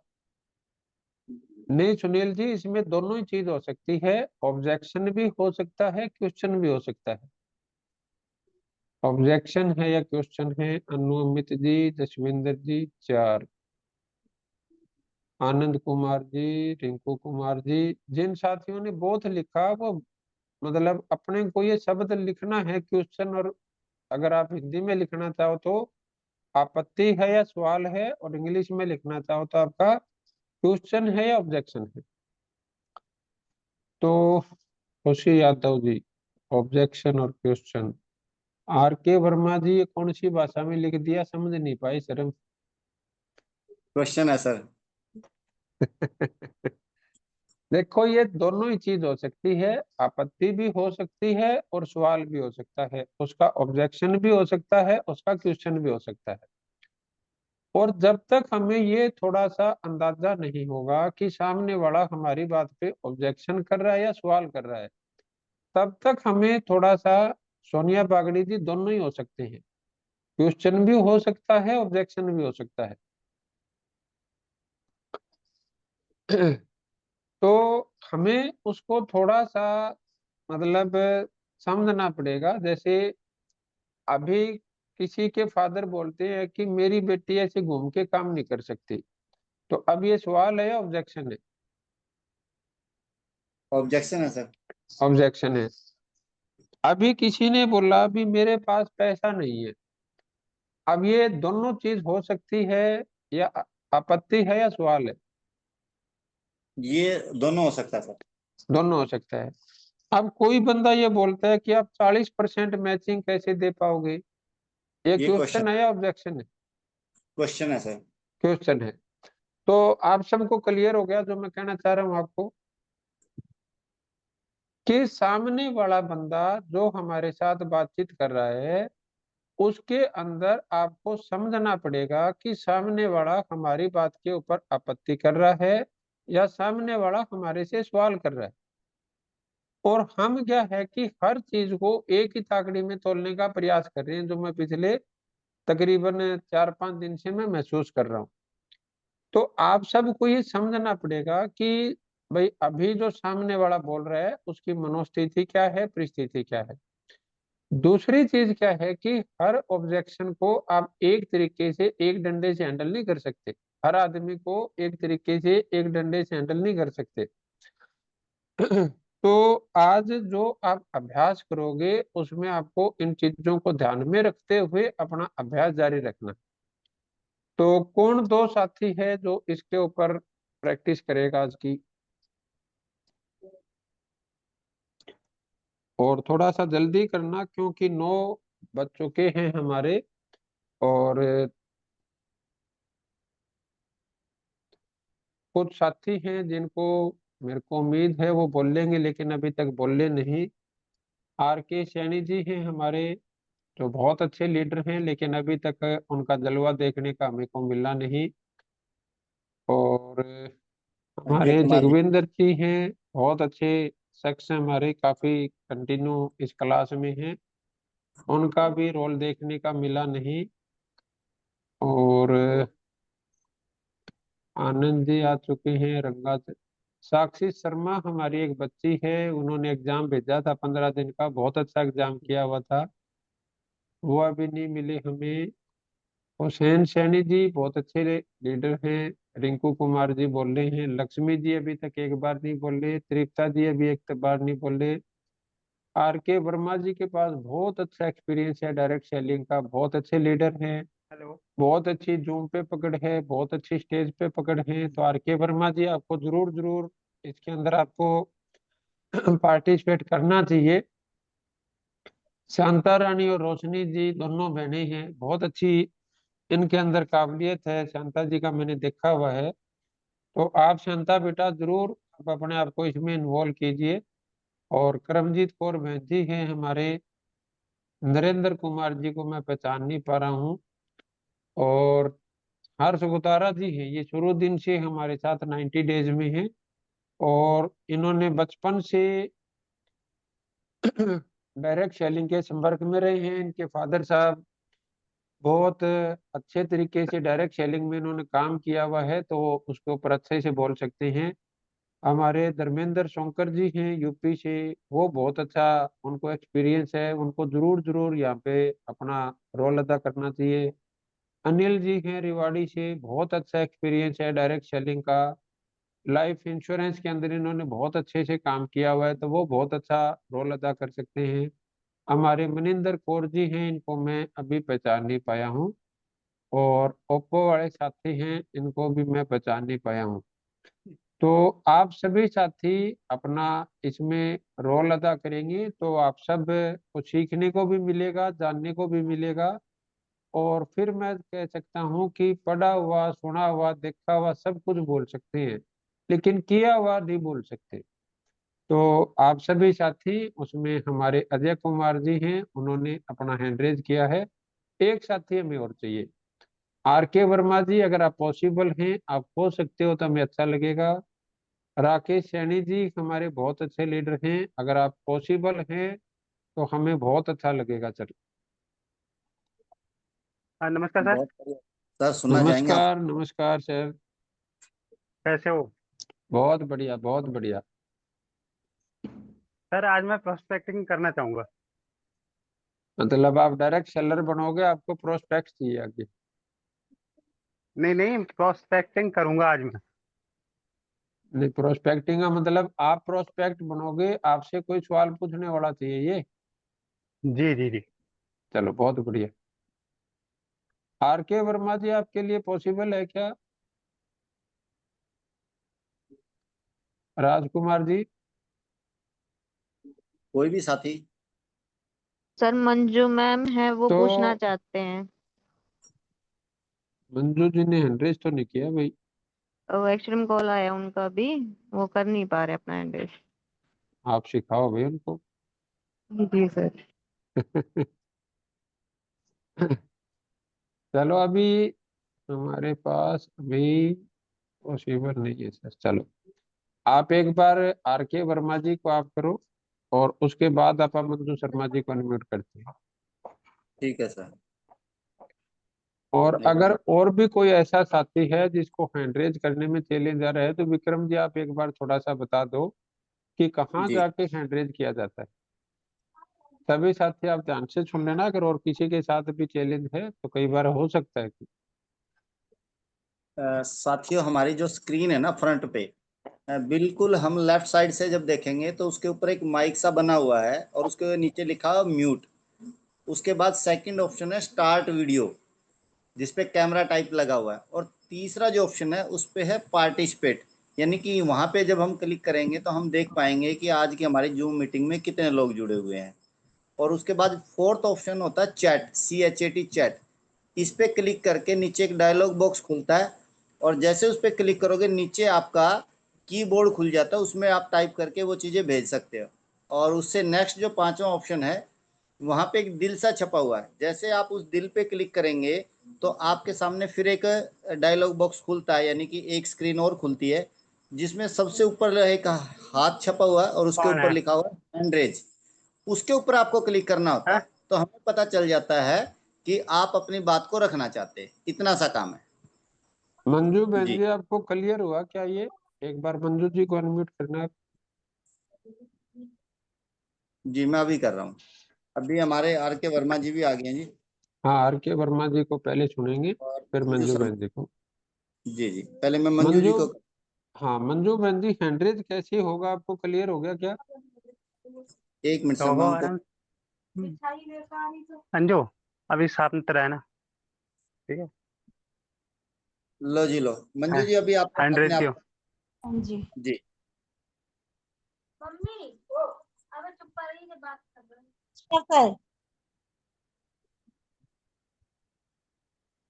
नहीं सुनील जी, इसमें दोनों ही चीज हो सकती है, ऑब्जेक्शन भी हो सकता है, क्वेश्चन भी हो सकता है। ऑब्जेक्शन है या क्वेश्चन है? अनुमित जी, जसविंदर जी 4, आनंद कुमार जी, रिंकू कुमार जी। जिन साथियों ने बोथ लिखा वो मतलब अपने को ये शब्द लिखना है क्वेश्चन, और अगर आप हिंदी में लिखना चाहो तो आपत्ति है या सवाल है, और इंग्लिश में लिखना चाहो तो आपका क्वेश्चन है या ऑब्जेक्शन है। तो खुशी यादव जी, ऑब्जेक्शन और क्वेश्चन। आर के वर्मा जी, ये कौन सी भाषा में लिख दिया, समझ नहीं पाई सर। क्वेश्चन है सर। देखो ये दोनों ही चीज हो सकती है, आपत्ति भी हो सकती है और सवाल भी हो सकता है, उसका ऑब्जेक्शन भी हो सकता है, उसका क्वेश्चन भी हो सकता है। और जब तक हमें ये थोड़ा सा अंदाजा नहीं होगा कि सामने वाला हमारी बात पे ऑब्जेक्शन कर रहा है या सवाल कर रहा है, तब तक हमें थोड़ा सा, सोनिया बागड़ी जी, दोनों ही हो सकते हैं, क्वेश्चन भी हो सकता है, ऑब्जेक्शन भी हो सकता है। तो हमें उसको थोड़ा सा मतलब समझना पड़ेगा। जैसे अभी किसी के फादर बोलते हैं कि मेरी बेटी ऐसे घूम के काम नहीं कर सकती, तो अब ये सवाल है या ऑब्जेक्शन है? ऑब्जेक्शन है सर। ऑब्जेक्शन है। अभी किसी ने बोला अभी मेरे पास पैसा नहीं है, अब ये दोनों चीज हो सकती है या आपत्ति है या सवाल है? ये दोनों हो सकता है सर। दोनों हो सकता है। अब कोई बंदा ये बोलता है कि आप 40% मैचिंग कैसे दे पाओगे, ये ये क्वेश्चन क्वेश्चन है या ऑब्जेक्शन है? क्वेश्चन है सर। क्वेश्चन है। तो आप सबको क्लियर हो गया जो मैं कहना चाह रहा हूँ आपको, कि सामने वाला बंदा जो हमारे साथ बातचीत कर रहा है उसके अंदर आपको समझना पड़ेगा कि सामने वाला हमारी बात के ऊपर आपत्ति कर रहा है या सामने वाला हमारे से सवाल कर रहा है। और हम क्या है कि हर चीज को एक ही ताकड़ी में तोलने का प्रयास कर रहे हैं, जो मैं पिछले तकरीबन 4-5 दिन से मैं महसूस कर रहा हूँ। तो आप सबको ये समझना पड़ेगा कि भाई अभी जो सामने वाला बोल रहा है उसकी मनोस्थिति क्या है, परिस्थिति क्या है। दूसरी चीज क्या है कि हर ऑब्जेक्शन को आप एक तरीके से एक डंडे से हैंडल नहीं कर सकते, हर आदमी को एक तरीके से एक डंडे से हैंडल नहीं कर सकते। तो आज जो आप अभ्यास करोगे उसमें आपको इन चीजों को ध्यान में रखते हुए अपना अभ्यास जारी रखना। तो कौन दो साथी है जो इसके ऊपर प्रैक्टिस करेगा आज की? और थोड़ा सा जल्दी करना क्योंकि 9 बज चुके हैं हमारे। और कुछ साथी हैं जिनको मेरे को उम्मीद है वो बोलेंगे लेकिन अभी तक बोले नहीं। आर के सैनी जी हैं हमारे, जो बहुत अच्छे लीडर हैं, लेकिन अभी तक उनका जलवा देखने का हमें को मिला नहीं। और संजय हमारे कुमार जी। जगविंदर जी हैं, बहुत अच्छे शख्स हैं हमारे, काफी कंटिन्यू इस क्लास में हैं, उनका भी रोल देखने का मिला नहीं। और आनंद जी आ चुके हैं, रंगा साक्षी शर्मा हमारी एक बच्ची है, उन्होंने एग्जाम भेजा था 15 दिन का, बहुत अच्छा एग्जाम किया हुआ था, वो अभी नहीं मिले हमें। हुसैन सैनी जी बहुत अच्छे लीडर हैं। रिंकू कुमार जी बोल रहे हैं, लक्ष्मी जी अभी तक एक बार नहीं बोले, तृप्ता जी अभी एक बार नहीं बोले। आर के वर्मा जी के पास बहुत अच्छा एक्सपीरियंस है डायरेक्ट सेलिंग का, बहुत अच्छे लीडर हैं। हेलो। बहुत अच्छी जूम पे पकड़ है, बहुत अच्छी स्टेज पे पकड़ है। तो आर के वर्मा जी आपको जरूर जरूर इसके अंदर आपको पार्टिसिपेट करना चाहिए। शांता रानी और रोशनी जी दोनों बहनें हैं, बहुत अच्छी इनके अंदर काबिलियत है, शांता जी का मैंने देखा हुआ है। तो आप शांता बेटा जरूर आप अपने आप को इसमें इन्वॉल्व कीजिए। और करमजीत कौर बहन जी हैं हमारे, नरेंद्र कुमार जी को मैं पहचान नहीं पा रहा हूँ, और हर्ष गुतारा जी हैं, ये शुरू दिन से हमारे साथ 90 डेज में हैं, और इन्होंने बचपन से डायरेक्ट सेलिंग के संपर्क में रहे हैं। इनके फादर साहब बहुत अच्छे तरीके से डायरेक्ट सेलिंग में इन्होंने काम किया हुआ है, तो उसके ऊपर अच्छे से बोल सकते हैं। हमारे धर्मेंद्र शंकर जी हैं यूपी से, वो बहुत अच्छा, उनको एक्सपीरियंस है, उनको जरूर जरूर यहाँ पे अपना रोल अदा करना चाहिए। अनिल जी हैं रेवाड़ी से, बहुत अच्छा एक्सपीरियंस है डायरेक्ट सेलिंग का, लाइफ इंश्योरेंस के अंदर इन्होंने बहुत अच्छे से काम किया हुआ है, तो वो बहुत अच्छा रोल अदा कर सकते हैं। हमारे मनिंदर कौर जी हैं, इनको मैं अभी पहचान नहीं पाया हूँ। और ओप्पो वाले साथी हैं, इनको भी मैं पहचान नहीं पाया हूँ। तो आप सभी साथी अपना इसमें रोल अदा करेंगे तो आप सब को सीखने को भी मिलेगा, जानने को भी मिलेगा। और फिर मैं कह सकता हूँ कि पढ़ा हुआ, सुना हुआ, देखा हुआ सब कुछ बोल सकते हैं, लेकिन किया हुआ नहीं बोल सकते। तो आप सभी साथी उसमें, हमारे अजय कुमार जी हैं, उन्होंने अपना हैंड रेज किया है। एक साथी हमें और चाहिए, आर के वर्मा जी, अगर आप पॉसिबल हैं, आप हो सकते हो तो हमें अच्छा लगेगा। राकेश सैनी जी हमारे बहुत अच्छे लीडर हैं, अगर आप पॉसिबल हैं तो हमें बहुत अच्छा लगेगा। चलो, हाँ, नमस्कार सर। बहुत बढ़िया सर, सुनना चाहेंगे आप। नमस्कार नमस्कार सर। कैसे हो? बहुत बढ़िया, बहुत बढ़िया। सर, आज मैं प्रोस्पेक्टिंग करना चाहूंगा। मतलब आप डायरेक्ट सेलर बनोगे, आपको प्रोस्पेक्ट चाहिए आगे? नहीं नहीं, प्रोस्पेक्टिंग करूंगा आज मैं। नहीं, प्रोस्पेक्टिंग का मतलब आप प्रोस्पेक्ट बनोगे, आपसे कोई सवाल पूछने वाला चाहिए ये? जी जी जी। चलो, बहुत बढ़िया। आर के वर्मा जी, आपके लिए पॉसिबल है क्या? राजकुमार जी? कोई भी साथी। सर मंजू मैम है, वो तो पूछना चाहते हैं। मंजू जी ने हैंडरेज तो नहीं किया भाई। वो एक्चुअली में कॉल आया उनका भी, वो कर नहीं पा रहे अपना एड्रेस। आप सिखाओ भाई उनको। जी सर। चलो, अभी हमारे पास अभी पॉसिबल नहीं है सर। चलो, आप एक बार आर के वर्मा जी को आप करो, और उसके बाद आप मंजू शर्मा जी को अनम्यूट करते हैं। ठीक है सर। और एक अगर मिनट। और भी कोई ऐसा साथी है जिसको हैंडरेज करने में चैलेंज आ रहा है, तो विक्रम जी आप एक बार थोड़ा सा बता दो कि कहाँ जी जाके हैंडरेज किया जाता है। सभी साथी आप ध्यान से सुन लेना, अगर और किसी के साथ भी चैलेंज है तो कई बार हो सकता है कि साथियों, हमारी जो स्क्रीन है ना फ्रंट पे, बिल्कुल हम लेफ्ट साइड से जब देखेंगे तो उसके ऊपर एक माइक सा बना हुआ है और उसके नीचे लिखा है म्यूट। उसके बाद सेकंड ऑप्शन है स्टार्ट वीडियो, जिसपे कैमरा टाइप लगा हुआ है। और तीसरा जो ऑप्शन है उस पे है पार्टिसिपेट, यानी कि वहाँ पे जब हम क्लिक करेंगे तो हम देख पाएंगे कि आज की हमारी जूम मीटिंग में कितने लोग जुड़े हुए हैं। और उसके बाद फोर्थ ऑप्शन होता है चैट, CHAT चैट। इस पे क्लिक करके नीचे एक डायलॉग बॉक्स खुलता है, और जैसे उस पर क्लिक करोगे नीचे आपका कीबोर्ड खुल जाता है, उसमें आप टाइप करके वो चीज़ें भेज सकते हो। और उससे नेक्स्ट जो पांचवा ऑप्शन है, वहाँ पे एक दिल सा छपा हुआ है, जैसे आप उस दिल पे क्लिक करेंगे तो आपके सामने फिर एक डायलॉग बॉक्स खुलता है, यानी कि एक स्क्रीन और खुलती है, जिसमें सबसे ऊपर एक हाथ छपा हुआ है और उसके कौन ऊपर है? लिखा हुआ है हैंड रेज। उसके ऊपर आपको क्लिक करना होता हैं? है, तो हमें पता चल जाता है कि आप अपनी बात को रखना चाहते हैं। इतना सा काम है। मंजू बहन जी जी, आपको क्लियर हुआ क्या ये? एक बार मंजू जी को अनम्यूट करना है। जी, मैं अभी कर रहा हूँ। अभी हमारे आर के वर्मा जी भी आ गए हैं जी। हाँ, आर के वर्मा जी को पहले सुनेंगे, और फिर मंजू मंजू शर्मा। बहन जी को। जी जी, पहले मैं मंजू जी मंजू, को। हाँ मंजू बहन जी, हैंडरेज कैसे होगा, आपको क्लियर हो गया क्या? एक मिनट सर, तो मैं हो उनको। अंजू, अभी साथ में तेरा है ना? ठीक है। लो जी लो, मंजू जी अभी आप अपने 100 आप। क्यों? हाँ जी। जी। मम्मी ओ अबे चुप रही से बात कर रहे हैं सर।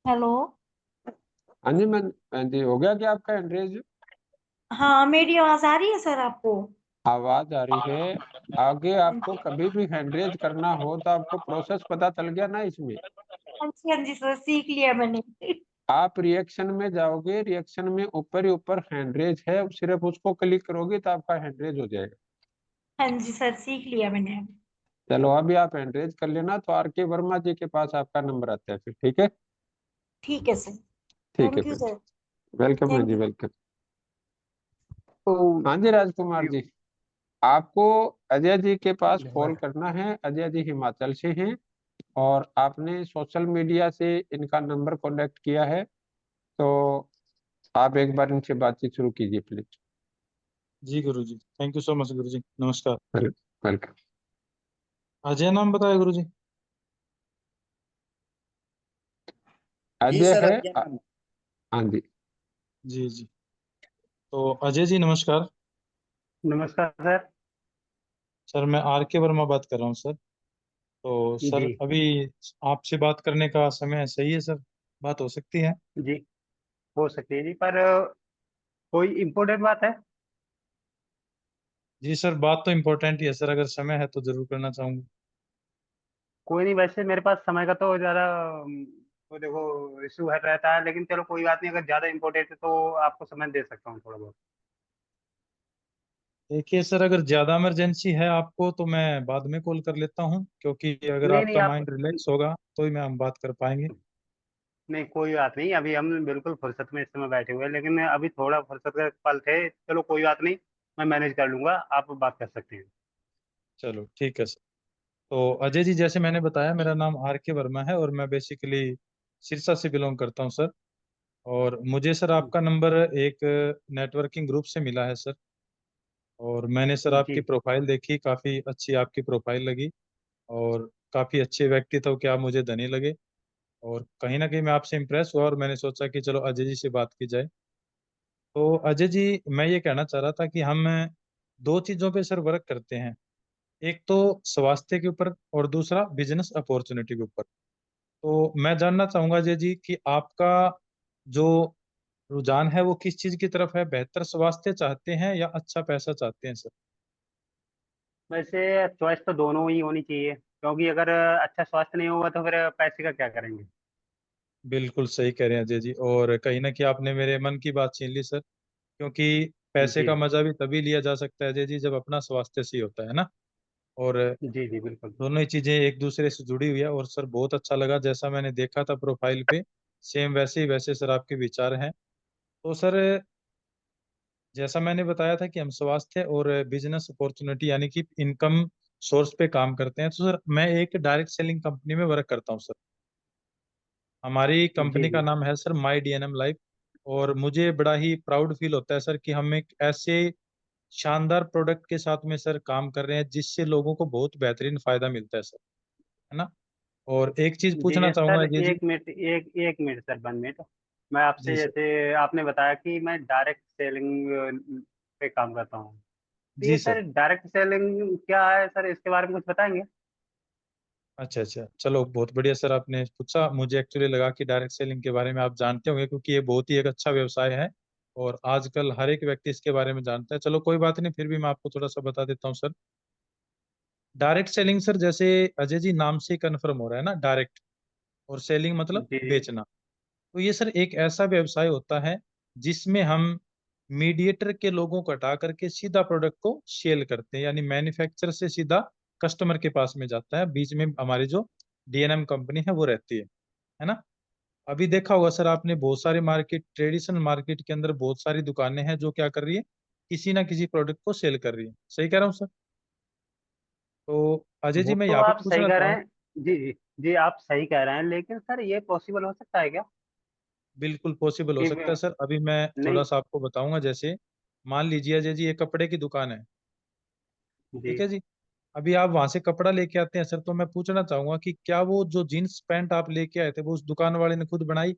हेलो। हाँ जी, बहन जी, हो गया क्या आपका हैंडरेज? हाँ, मेरी आवाज आ रही है सर आपको? आवाज आ रही है। आगे आपको कभी भी हैंडरेज करना हो तो आपको प्रोसेस पता चल गया ना इसमें? हाँ जी सर, सीख लिया मैंने। आप रिएक्शन में जाओगे, रिएक्शन में ऊपर ही ऊपर हैंडरेज है, सिर्फ उसको क्लिक करोगे तो आपका हैंडरेज हो जाएगा। हाँ जी सर, सीख लिया मैंने। चलो, अभी आप हैंडरेज कर लेना, तो आर के वर्मा जी के पास आपका नंबर आता है फिर। ठीक है? ठीक है सर। ठीक है थैंक यू बहन जी, सर। वेलकम है थैंक जी, यू। वेलकम। तो हाँ जी राजकुमार जी, आपको अजय जी के पास कॉल करना है। अजय जी हिमाचल से हैं और आपने सोशल मीडिया से इनका नंबर कॉन्टेक्ट किया है, तो आप एक बार इनसे बातचीत शुरू कीजिए please. Ji Guru ji, thank you so much गुरु जी, नमस्कार। वेलकम। अजय नाम बताया गुरु जी? जी अजय सर, है अजय नाम। हाँ जी। जी जी, तो अजय जी नमस्कार। नमस्कार सर। सर मैं आर के वर्मा बात कर रहा हूँ सर। तो सर जी अभी आपसे बात करने का समय सही है सर? बात हो सकती है? जी, हो सकती है जी, पर कोई इम्पोर्टेंट बात है? जी सर, बात तो इम्पोर्टेंट ही है सर, अगर समय है तो जरूर करना चाहूँगा। कोई नहीं, वैसे मेरे पास समय का तो ज़्यादा तो देखो इशू है रहता है, लेकिन चलो कोई बात नहीं, अगर ज़्यादा इम्पोर्टेंट है तो आपको समय दे सकता हूँ थोड़ा बहुत। देखिए सर, अगर ज़्यादा इमरजेंसी है आपको तो मैं बाद में कॉल कर लेता हूँ, क्योंकि अगर नहीं नहीं, आपका आप माइंड रिलैक्स होगा तो ही मैं हम बात कर पाएंगे। नहीं, कोई बात नहीं, अभी हम बिल्कुल फुर्सत में इस समय बैठे हुए हैं, लेकिन अभी थोड़ा फुर्सत का पल थे, चलो कोई बात नहीं, मैं मैनेज कर लूंगा, आप बात कर सकते हैं। चलो ठीक है सर। तो अजय जी, जैसे मैंने बताया, मेरा नाम आर के वर्मा है और मैं बेसिकली सिरसा से बिलोंग करता हूँ सर। और मुझे सर आपका नंबर एक नेटवर्किंग ग्रुप से मिला है सर। और मैंने सर आपकी जी प्रोफाइल देखी, काफ़ी अच्छी आपकी प्रोफाइल लगी। और काफ़ी अच्छे व्यक्तित्व के आप मुझे धनी लगे। और कहीं ना कहीं मैं आपसे इम्प्रेस हुआ और मैंने सोचा कि चलो अजय जी से बात की जाए। तो अजय जी, मैं ये कहना चाह रहा था कि हम दो चीज़ों पे सर वर्क करते हैं। एक तो स्वास्थ्य के ऊपर और दूसरा बिजनेस अपॉर्चुनिटी के ऊपर। तो मैं जानना चाहूंगा अजय जी कि आपका जो रुझान है वो किस चीज की तरफ है? बेहतर स्वास्थ्य चाहते हैं या अच्छा पैसा चाहते हैं सर? वैसे चॉइस तो दोनों ही होनी चाहिए, क्योंकि अगर अच्छा स्वास्थ्य नहीं होगा तो फिर पैसे का क्या करेंगे। बिल्कुल सही कह रहे हैं अजय जी, और कहीं ना कहीं आपने मेरे मन की बात छीन ली सर। क्योंकि पैसे जी का मजा भी तभी लिया जा सकता है अजय जी जब अपना स्वास्थ्य सही होता है ना। और जी जी बिल्कुल। दोनों ही चीजें एक दूसरे से जुड़ी हुई है। और सर बहुत अच्छा लगा जैसा मैंने देखा था प्रोफाइल पे, सेम वैसे ही वैसे सर आपके विचार हैं। तो सर, जैसा मैंने बताया था कि हम स्वास्थ्य और बिजनेस अपॉर्चुनिटी यानी कि इनकम सोर्स पे काम करते हैं। तो सर मैं एक डायरेक्ट सेलिंग कंपनी में वर्क करता हूँ सर। हमारी जी कंपनी का जी नाम है सर माई डीएनएम लाइफ। और मुझे बड़ा ही प्राउड फील होता है सर कि हम एक ऐसे शानदार प्रोडक्ट के साथ में सर काम कर रहे हैं जिससे लोगों को बहुत बेहतरीन फायदा मिलता है सर, है ना। और एक चीज जी पूछना चाहूंगा सर, अजय जी। एक मिनट, एक मिनट सर, 1 मिनट। मैं आपसे, जी सर। जैसे आपने बताया कि मैं डायरेक्ट सेलिंग पे काम करता हूँ, तो जी ये सर। सर डायरेक्ट सेलिंग क्या है सर, इसके बारे में कुछ बताएंगे? अच्छा अच्छा, चलो बहुत बढ़िया सर आपने पूछा। मुझे एक्चुअली लगा कि डायरेक्ट सेलिंग के बारे में आप जानते होंगे, क्योंकि ये बहुत ही एक अच्छा व्यवसाय है और आजकल हर एक व्यक्ति इसके बारे में जानता है। चलो कोई बात नहीं, फिर भी मैं आपको थोड़ा सा बता देता हूँ सर। डायरेक्ट सेलिंग सर, जैसे अजय जी नाम से कन्फर्म हो रहा है ना, डायरेक्ट और सेलिंग मतलब जी जी बेचना। तो ये सर एक ऐसा व्यवसाय होता है जिसमें हम मीडिएटर के लोगों को हटा करके सीधा प्रोडक्ट को सेल करते हैं, यानी मैन्युफैक्चर से सीधा कस्टमर के पास में जाता है। बीच में हमारी जो डीएनएम कंपनी है वो रहती है ना। अभी देखा होगा सर आपने, बहुत सारे मार्केट, ट्रेडिशनल मार्केट के अंदर बहुत सारी दुकानें हैं जो क्या कर रही है, किसी ना किसी प्रोडक्ट को सेल कर रही है। सही कह रहा हूँ सर? तो अजय जी वो मैं तो यहाँ पे आप सही पूछना कह रहे चाहूँ। हैं। जी जी जी, आप सही कह रहे हैं, लेकिन सर ये पॉसिबल हो सकता है क्या बिल्कुल पॉसिबल हो कि सकता है सर। अभी मैं थोड़ा नहीं? सा आपको बताऊंगा। जैसे मान लीजिए अजय जी, ये कपड़े की दुकान है, जी ठीक है जी। अभी आप वहां से कपड़ा लेके आते हैं सर, तो मैं पूछना चाहूंगा कि क्या वो जो जीन्स पैंट आप लेके आए थे वो उस दुकान वाले ने खुद बनाई?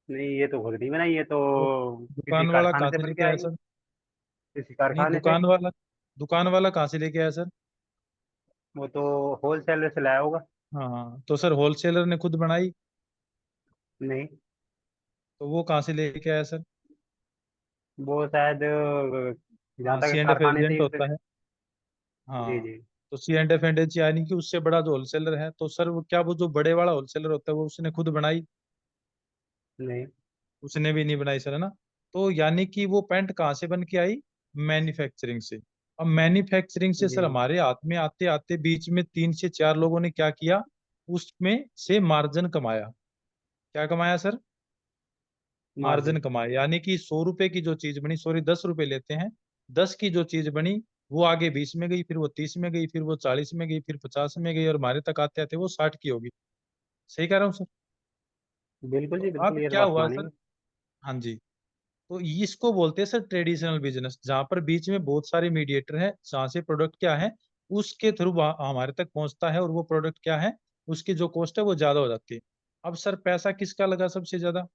नहीं, ये तो खुद नहीं बनाई, ये तो वो किसी दुकान वाला कारखाने कहाँ से से बन के लेके आया आई है, सर? किसी नहीं, कारखाने से। दुकान वाला कहाँ से लेके आया सर? वो तो होलसेलर से लाया होगा। हाँ हाँ, तो सर होलसेलर ने खुद बनाई, नहीं, तो वो कहाँ से लेके आया सर? वो शायद जहाँ हाँ, सी तक एंड एफ कारखाने से एजेंट ही होता है। जी हाँ, जी तो सी एंड एफ एजेंट यानी कि उससे बड़ा जो होलसेलर है, तो सर वो क्या, वो जो बड़े वाला होलसेलर होता है वो उसने खुद बनाई? नहीं उसने भी नहीं बनाई सर, है ना। तो यानी कि वो पैंट कहाँ से बन के आई? मैन्युफैक्चरिंग से। अब मैन्युफैक्चरिंग से जी सर हमारे हाथ में आते आते बीच में 3 से 4 लोगों ने क्या किया, उसमें से मार्जिन कमाया। क्या कमाया सर? मार्जिन कमाए, यानी कि 100 रुपए की जो चीज बनी, सॉरी 10 रुपए लेते हैं, 10 की जो चीज बनी वो आगे 20 में गई, फिर वो 30 में गई, फिर वो 40 में गई, फिर 50 में गई, और हमारे तक आते आते वो 60 की होगी। सही कह रहा हूँ सर? बिल्कुल जी, तो बिल्कुल अब ये तो क्या बात हुआ सर? मानेंगे। हाँ जी। तो इसको बोलते हैं सर ट्रेडिशनल बिजनेस, जहां पर बीच में बहुत सारे मीडिएटर हैं, जहां से प्रोडक्ट क्या है उसके थ्रू हमारे तक पहुंचता है, और वो प्रोडक्ट क्या है उसकी जो कॉस्ट है वो ज्यादा हो जाती है। अब सर पैसा किसका लगा सबसे ज्यादा?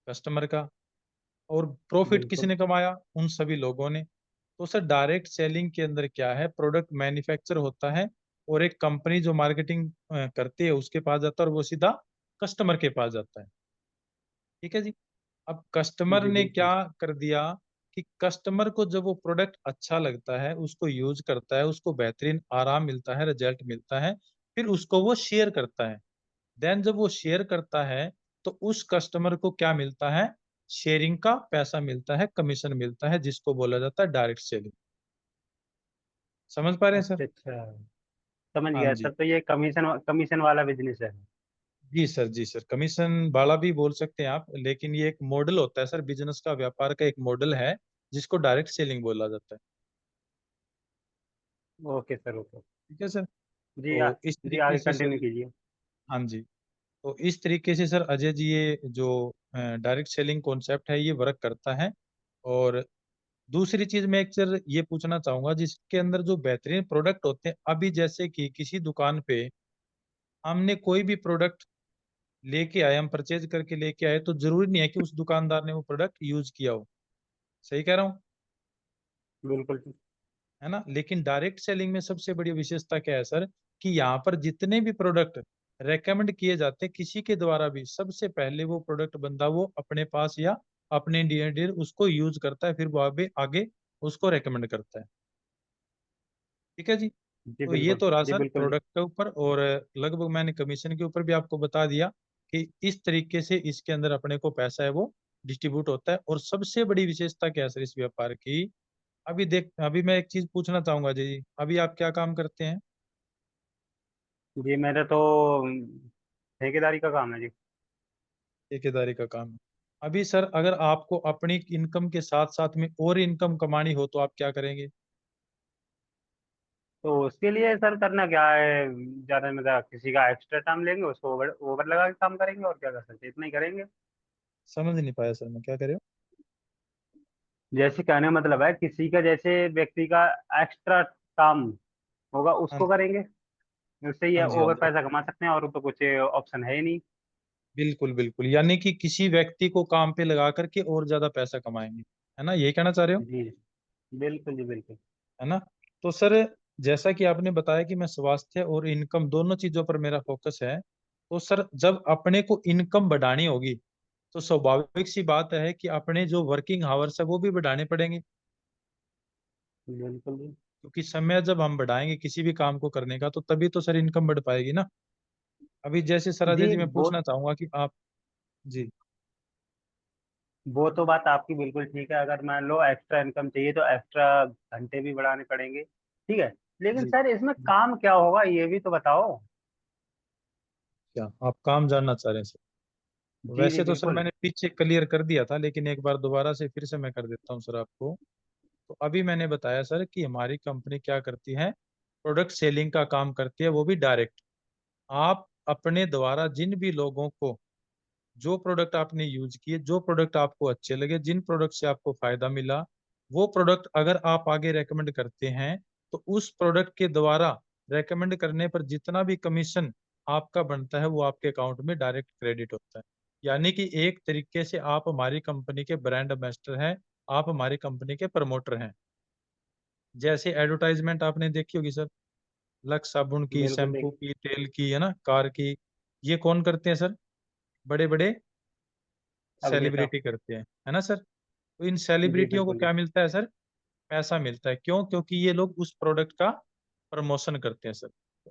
कस्टमर का। और प्रॉफिट बिल्कुल। किसने कमाया? उन सभी लोगों ने। तो सर डायरेक्ट सेलिंग के अंदर क्या है, प्रोडक्ट मैन्युफैक्चर होता है, और एक कंपनी जो मार्केटिंग करती है उसके पास जाता है, और वो सीधा कस्टमर के पास जाता है। ठीक है जी। अब कस्टमर जी ने क्या बिल्कुल। कर दिया कि कस्टमर को जब वो प्रोडक्ट अच्छा लगता है, उसको यूज करता है, उसको बेहतरीन आराम मिलता है, रिजल्ट मिलता है, फिर उसको वो शेयर करता है। देन जब वो शेयर करता है तो उस कस्टमर को क्या मिलता है? शेयरिंग का पैसा मिलता है, कमीशन मिलता है, जिसको बोला जाता है डायरेक्ट सेलिंग। समझ पा रहे हैं सर? अच्छा अच्छा, समझ हाँ गया सर। जी। तो ये कमीशन कमीशन वाला बिजनेस है। जी सर, जी सर, कमीशन वाला भी बोल सकते हैं आप, लेकिन ये एक मॉडल होता है सर, बिजनेस का, व्यापार का एक मॉडल है जिसको डायरेक्ट सेलिंग बोला जाता है। Okay sir, okay. ठीक है सर। जी तो इस जी तरीके आगे से कंटिन्यू सर, कीजिए। हाँ जी, तो इस तरीके से सर अजय जी ये जो डायरेक्ट सेलिंग कॉन्सेप्ट है ये वर्क करता है। और दूसरी चीज मैं एक सर ये पूछना चाहूंगा, जिसके अंदर जो बेहतरीन प्रोडक्ट होते हैं, अभी जैसे कि किसी दुकान पे हमने कोई भी प्रोडक्ट लेके आए, हम परचेज करके लेके आए, तो जरूरी नहीं है कि उस दुकानदार ने वो प्रोडक्ट यूज किया हो। सही कह रहा हूँ? बिल्कुल। है ना? लेकिन डायरेक्ट सेलिंग में सबसे बड़ी विशेषता क्या है सर, कि यहाँ पर जितने भी प्रोडक्ट रेकमेंड किए जाते हैं किसी के द्वारा भी, सबसे पहले वो प्रोडक्ट बंदा वो अपने पास या अपने डियर डियर उसको यूज करता है, फिर वो आगे आगे उसको रेकमेंड करता है। ठीक है जी। जी तो ये बिल्कुल। तो रहा जी सर बिल्कुल। प्रोडक्ट के ऊपर, और लगभग मैंने कमीशन के ऊपर भी आपको बता दिया कि इस तरीके से इसके अंदर अपने को पैसा है वो डिस्ट्रीब्यूट होता है। और सबसे बड़ी विशेषता क्या है सर इस व्यापार की? अभी मैं एक चीज पूछना चाहूंगा जी, अभी आप क्या काम करते हैं? जी मेरा तो ठेकेदारी का काम है जी। ठेकेदारी का काम है। अभी सर अगर आपको अपनी इनकम के साथ साथ में और इनकम कमानी हो तो आप क्या करेंगे? तो उसके लिए सर करना क्या है, ज्यादा मतलब किसी का एक्स्ट्रा टाइम लेंगे, उसको ओवर ओवर लगा के काम करेंगे, और क्या कर सकते हैं, इतना ही करेंगे। समझ नहीं पाया सर, मैं क्या करे? जैसे कहने का मतलब है, किसी का जैसे व्यक्ति का एक्स्ट्रा काम होगा हाँ उसको करेंगे, उससे ये हाँ जी, हाँ ओवर जी, पैसा कमा सकते हैं, और तो कुछ ऑप्शन है ही नहीं। बिल्कुल बिल्कुल, यानी कि किसी व्यक्ति को काम पे लगा करके और ज्यादा पैसा कमाएंगे, है ना? यही कहना चाह रहे हो? जी बिल्कुल जी बिल्कुल। है ना? तो सर जैसा कि आपने बताया कि मैं स्वास्थ्य और इनकम दोनों चीजों पर मेरा फोकस है, तो सर जब अपने को इनकम बढ़ानी होगी तो स्वाभाविक सी बात है कि अपने जो वर्किंग आवर्स है वो भी बढ़ाने पड़ेंगे। बिल्कुल जी। क्योंकि समय जब हम बढ़ाएंगे किसी भी काम को करने का, तो तभी तो सर इनकम बढ़ पाएगी ना। अभी जैसे सर अजय जी जी मैं वो पूछना चाहूंगा कि आप, जी वो तो बात आपकी बिल्कुल ठीक है। अगर मान लो एक्स्ट्रा इनकम चाहिए तो एक्स्ट्रा घंटे भी बढ़ाने पड़ेंगे, ठीक है। लेकिन जी, सर इसमें काम क्या होगा ये भी तो बताओ। क्या आप काम जानना चाह रहे हैं सर? जी जी वैसे तो सर बिल्कुल। मैंने पीछे क्लियर कर दिया था, लेकिन एक बार दोबारा से फिर से मैं कर देता हूँ सर आपको। तो अभी मैंने बताया सर कि हमारी कंपनी क्या करती है, प्रोडक्ट सेलिंग का काम करती है, वो भी डायरेक्ट। आप अपने द्वारा जिन भी लोगों को जो प्रोडक्ट आपने यूज किए, जो प्रोडक्ट आपको अच्छे लगे, जिन प्रोडक्ट से आपको फायदा मिला, वो प्रोडक्ट अगर आप आगे रेकमेंड करते हैं, तो उस प्रोडक्ट के द्वारा रेकमेंड करने पर जितना भी कमीशन आपका बनता है वो आपके अकाउंट में डायरेक्ट क्रेडिट होता है। यानी कि एक तरीके से आप हमारी कंपनी के ब्रांड एम्बेसडर हैं, आप हमारी कंपनी के प्रमोटर हैं। जैसे एडवर्टाइजमेंट आपने देखी होगी सर, लक्स साबुन की, बिल्कुल शैम्पू देख। की, तेल की, है ना, कार की, ये कौन करते हैं सर? बड़े बड़े अभिनेता। सेलिब्रिटी करते हैं, है ना सर? तो इन जी सेलिब्रिटियों को बिल्कुल जी। क्या मिलता है सर? पैसा मिलता है। क्यों? क्योंकि ये लोग उस प्रोडक्ट का प्रमोशन करते हैं sir.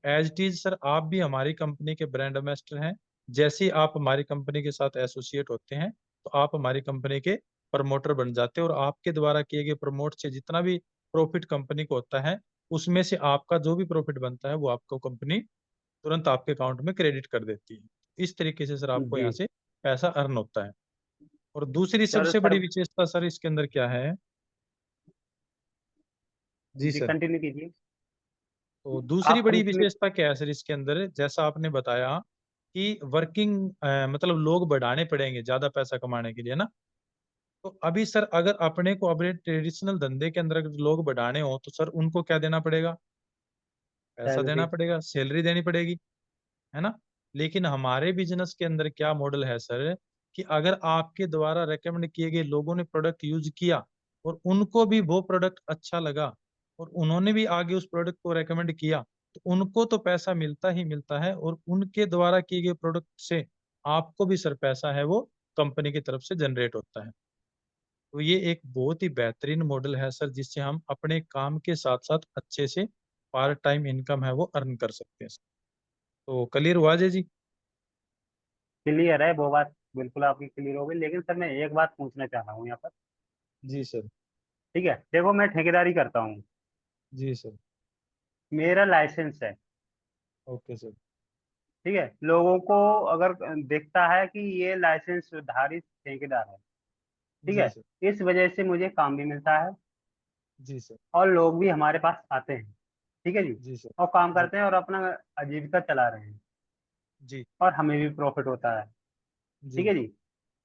As it is sir, आप भी हमारी कंपनी के ब्रांड एम्बेसडर हैं। जैसे ही आप हमारी कंपनी के साथ एसोसिएट होते हैं, तो आप हमारी कंपनी के प्रमोटर बन जाते हैं, और आपके द्वारा किए गए प्रमोट से जितना भी प्रॉफिट कंपनी को होता है, उसमें से आपका जो भी प्रॉफिट बनता है वो आपको कंपनी तुरंत आपके अकाउंट में क्रेडिट कर देती है। इस तरीके से सर आपको जी यहाँ से पैसा अर्न होता है। और दूसरी चलो सबसे बड़ी सर, विशेषता सर इसके अंदर क्या है? जी जी सर। कंटिन्यू कीजिए। तो दूसरी आप बड़ी कंटिन्यू। विशेषता क्या है सर इसके अंदर, जैसा आपने बताया कि वर्किंग मतलब लोग बढ़ाने पड़ेंगे ज्यादा पैसा कमाने के लिए ना। तो अभी सर अगर अपने को अपने ट्रेडिशनल धंधे के अंदर अगर लोग बढ़ाने हो तो सर उनको क्या देना पड़ेगा? पैसा देना सैलरी। पड़ेगा, सैलरी देनी पड़ेगी, है ना। लेकिन हमारे बिजनेस के अंदर क्या मॉडल है सर, कि अगर आपके द्वारा रेकमेंड किए गए लोगों ने प्रोडक्ट यूज किया और उनको भी वो प्रोडक्ट अच्छा लगा और उन्होंने भी आगे उस प्रोडक्ट को रेकमेंड किया, तो उनको तो पैसा मिलता ही मिलता है, और उनके द्वारा किए गए प्रोडक्ट से आपको भी सर पैसा है वो कंपनी की तरफ से जनरेट होता है। तो ये एक बहुत ही बेहतरीन मॉडल है सर, जिससे हम अपने काम के साथ साथ अच्छे से पार्ट टाइम इनकम है वो अर्न कर सकते हैं। तो क्लियर हुआ अजय जी? क्लियर है वो बात, बिल्कुल आपकी क्लियर हो गई। लेकिन सर मैं एक बात पूछना चाह रहा हूँ यहाँ पर। जी सर। ठीक है, देखो मैं ठेकेदारी करता हूँ, जी सर। मेरा लाइसेंस है। Okay sir. ठीक है, लोगों को अगर दिखता है कि ये लाइसेंस धारी ठेकेदार है, ठीक जी है, सर। इस वजह से मुझे काम भी मिलता है जी सर। और लोग भी हमारे पास आते हैं। ठीक है जी, जी सर। और काम जी। करते हैं और अपना आजीविका चला रहे हैं, जी। और हमें भी प्रॉफिट होता है। ठीक जी। है जी।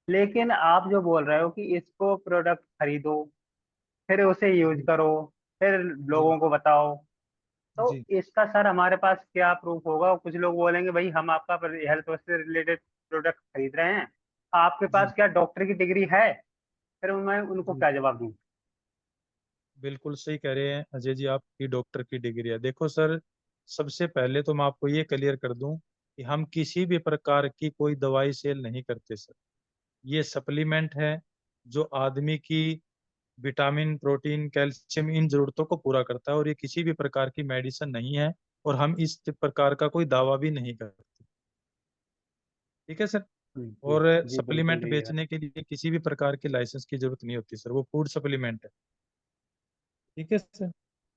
लेकिन आप जो बोल रहे हो कि इसको प्रोडक्ट खरीदो, फिर उसे यूज जी। करो, फिर जी। लोगों को बताओ, तो जी। इसका सर हमारे पास क्या प्रूफ होगा? कुछ लोग बोलेंगे भाई हम आपका हेल्थ से रिलेटेड प्रोडक्ट खरीद रहे हैं, आपके जी। पास क्या डॉक्टर की डिग्री है? फिर मैं उनको जी। क्या जवाब दूं? बिल्कुल सही कह रहे हैं अजय जी, आपकी डॉक्टर की डिग्री है। देखो सर, सबसे पहले तो मैं आपको ये क्लियर कर दूं कि हम किसी भी प्रकार की कोई दवाई सेल नहीं करते सर। ये सप्लीमेंट है जो आदमी की विटामिन, प्रोटीन, कैल्शियम इन जरूरतों को पूरा करता है, और ये किसी भी प्रकार की मेडिसिन नहीं है, और हम इस प्रकार का कोई दावा भी नहीं करते। ठीक है सर। जी और जी, बिल्कुल सप्लीमेंट क्लियर है। बेचने के लिए किसी भी प्रकार के लाइसेंस की जरूरत नहीं होती सर, वो फूड सप्लीमेंट है। ठीक है सर।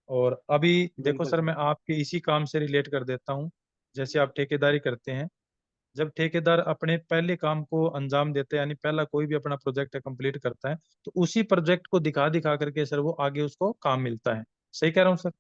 और अभी देखो बिल्कुल सर, सर। मैं आपके इसी काम से रिलेट कर देता हूँ। जैसे आप ठेकेदारी करते हैं, जब ठेकेदार अपने पहले काम को अंजाम देते हैं, यानी पहला कोई भी अपना प्रोजेक्ट कंप्लीट करता है, तो उसी प्रोजेक्ट को दिखा दिखा करके सर वो आगे उसको काम मिलता है। सही कह रहा हूँ सर?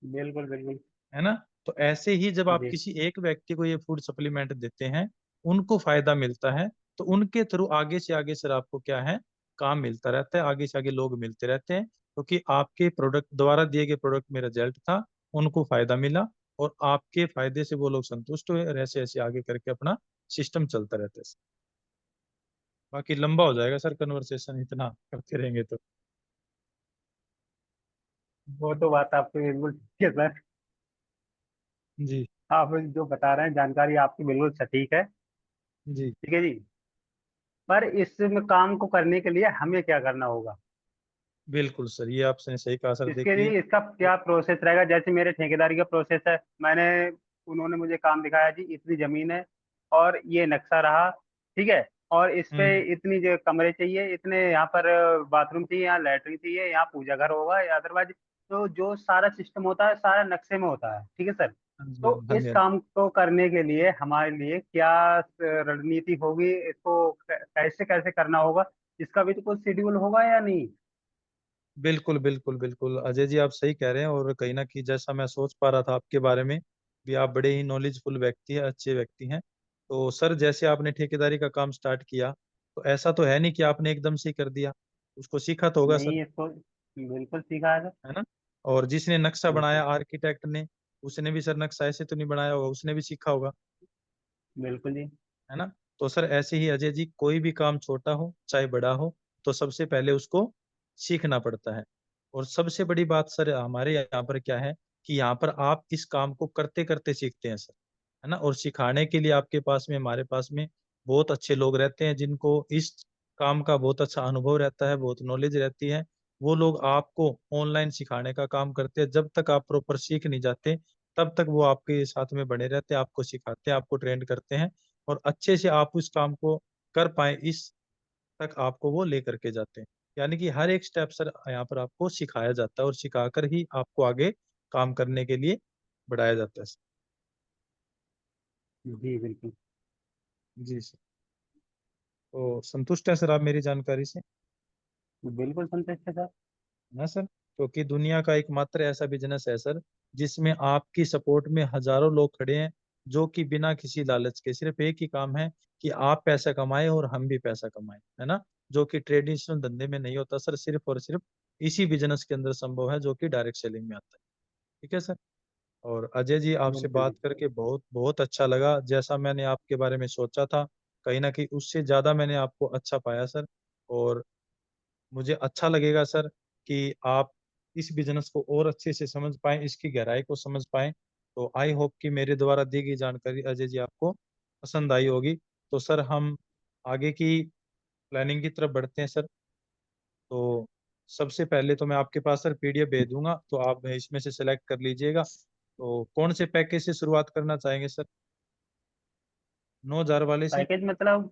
बिल्कुल बिल्कुल। है ना। तो ऐसे ही जब आप जी किसी एक व्यक्ति को ये फूड सप्लीमेंट देते हैं, उनको फायदा मिलता है, तो उनके थ्रू आगे से आगे सर आपको क्या है, काम मिलता रहता है, आगे से आगे लोग मिलते रहते हैं, क्योंकि आपके प्रोडक्ट द्वारा दिए गए प्रोडक्ट में रिजल्ट था, उनको फायदा मिला, और आपके फायदे से वो लोग संतुष्ट हुए, और ऐसे ऐसे आगे करके अपना सिस्टम चलता रहता है। बाकी लंबा हो जाएगा सर कन्वर्सेशन, इतना करते रहेंगे तो। वो तो बात आपकी बिल्कुल ठीक है सर। जी। आप जो बता रहे हैं जानकारी आपकी बिल्कुल सटीक है। जी। ठीक है जी। पर इस काम को करने के लिए हमें क्या करना होगा? बिल्कुल सर, ये आपने सही कहा सर। इसके देखिए, लिए इसका क्या प्रोसेस रहेगा? जैसे मेरे ठेकेदारी का प्रोसेस है, मैंने उन्होंने मुझे काम दिखाया जी, इतनी जमीन है और ये नक्शा रहा, ठीक है, और इस पे हम्म, इतनी जो कमरे चाहिए, इतने यहाँ पर बाथरूम चाहिए, यहाँ लैट्रिन चाहिए, यहाँ पूजा घर होगा या अदरवाइज, तो जो सारा सिस्टम होता है सारा नक्शे में होता है। ठीक है सर। हाँ जी, तो हाँ जी, इस हाँ जी। काम को करने के लिए हमारे लिए क्या रणनीति होगी? इसको कैसे कैसे करना होगा? इसका भी तो कुछ शेड्यूल होगा या नहीं? बिल्कुल बिल्कुल बिल्कुल अजय जी, आप सही कह रहे हैं, और कहीं ना कहीं जैसा मैं सोच पा रहा था आपके बारे में भी, आप बड़े ही नॉलेजफुल व्यक्ति हैं, अच्छे व्यक्ति हैं। तो सर, जैसे आपने ठेकेदारी का काम स्टार्ट किया, तो ऐसा तो है नहीं कि आपने एकदम से ही कर दिया, उसको सीखा तो होगा सर, नहीं, इसको बिल्कुल सीखा है सर। है ना। और जिसने नक्शा बनाया बिल्कुल आर्किटेक्ट ने, उसने भी सर नक्शा ऐसे तो नहीं बनाया होगा, उसने भी सीखा होगा, बिल्कुल जी। है ना। तो सर ऐसे ही अजय जी, कोई भी काम छोटा हो चाहे बड़ा हो, तो सबसे पहले उसको सीखना पड़ता है। और सबसे बड़ी बात सर हमारे यहाँ पर क्या है, कि यहाँ पर आप इस काम को करते करते सीखते हैं सर, है ना। और सिखाने के लिए आपके पास में, हमारे पास में बहुत अच्छे लोग रहते हैं, जिनको इस काम का बहुत अच्छा अनुभव रहता है, बहुत नॉलेज रहती है। वो लोग आपको ऑनलाइन सिखाने का काम करते हैं। जब तक आप प्रॉपर सीख नहीं जाते, तब तक वो आपके साथ में बने रहते हैं, आपको सिखाते हैं, आपको ट्रेंड करते हैं, और अच्छे से आप उस काम को कर पाए, इस तक आपको वो लेकर के जाते हैं। यानी कि हर एक स्टेप सर यहाँ पर आपको सिखाया जाता है, और सिखाकर ही आपको आगे काम करने के लिए बढ़ाया जाता है। जी बिल्कुल। जी सर। तो संतुष्ट है सर आप मेरी जानकारी से? बिल्कुल संतुष्ट है सर। ना सर, क्योंकि दुनिया का एकमात्र ऐसा बिजनेस है सर जिसमें आपकी सपोर्ट में हजारों लोग खड़े हैं, जो कि बिना किसी लालच के सिर्फ एक ही काम है कि आप पैसा कमाएं और हम भी पैसा कमाएं, है ना। जो कि ट्रेडिशनल धंधे में नहीं होता सर, सिर्फ और सिर्फ इसी बिजनेस के अंदर संभव है, जो कि डायरेक्ट सेलिंग में आता है। ठीक है सर। और अजय जी, आपसे बिल्कुल बात करके बहुत बहुत अच्छा लगा। जैसा मैंने आपके बारे में सोचा था, कहीं ना कहीं उससे ज्यादा मैंने आपको अच्छा पाया सर। और मुझे अच्छा लगेगा सर कि आप इस बिजनेस को और अच्छे से समझ पाएं, इसकी गहराई को समझ पाएं। तो आई होप कि मेरे द्वारा दी गई जानकारी अजय जी आपको पसंद आई होगी। तो सर हम आगे की प्लानिंग की तरफ बढ़ते हैं सर। तो सबसे पहले तो मैं आपके पास सर पीडीएफ भेज दूंगा, तो आप इसमें से सिलेक्ट कर लीजिएगा। तो कौन से पैकेज से शुरुआत करना चाहेंगे सर? 9,000 वाले से? पैकेज मतलब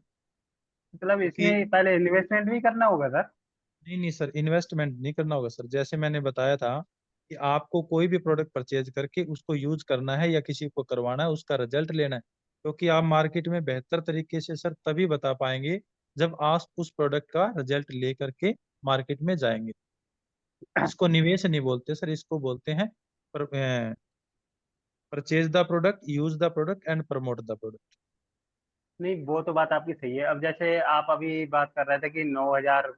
क्योंकि इसमें पहले इन्वेस्टमेंट भी करना होगा सर? नहीं नहीं सर, इन्वेस्टमेंट नहीं करना होगा सर। जैसे मैंने बताया था कि आपको कोई भी प्रोडक्ट परचेज करके उसको यूज करना है या किसी को करवाना है, उसका रिजल्ट लेना है। क्योंकि आप मार्केट में बेहतर तरीके से सर तभी बता पाएंगे जब आप उस प्रोडक्ट का रिजल्ट ले करके मार्केट में जाएंगे। इसको निवेश नहीं बोलते सर, इसको बोलते हैं purchase the product, use the product and promote the product. नहीं, वो तो बात आपकी सही है। अब जैसे आप अभी बात कर रहे थे कि 9,000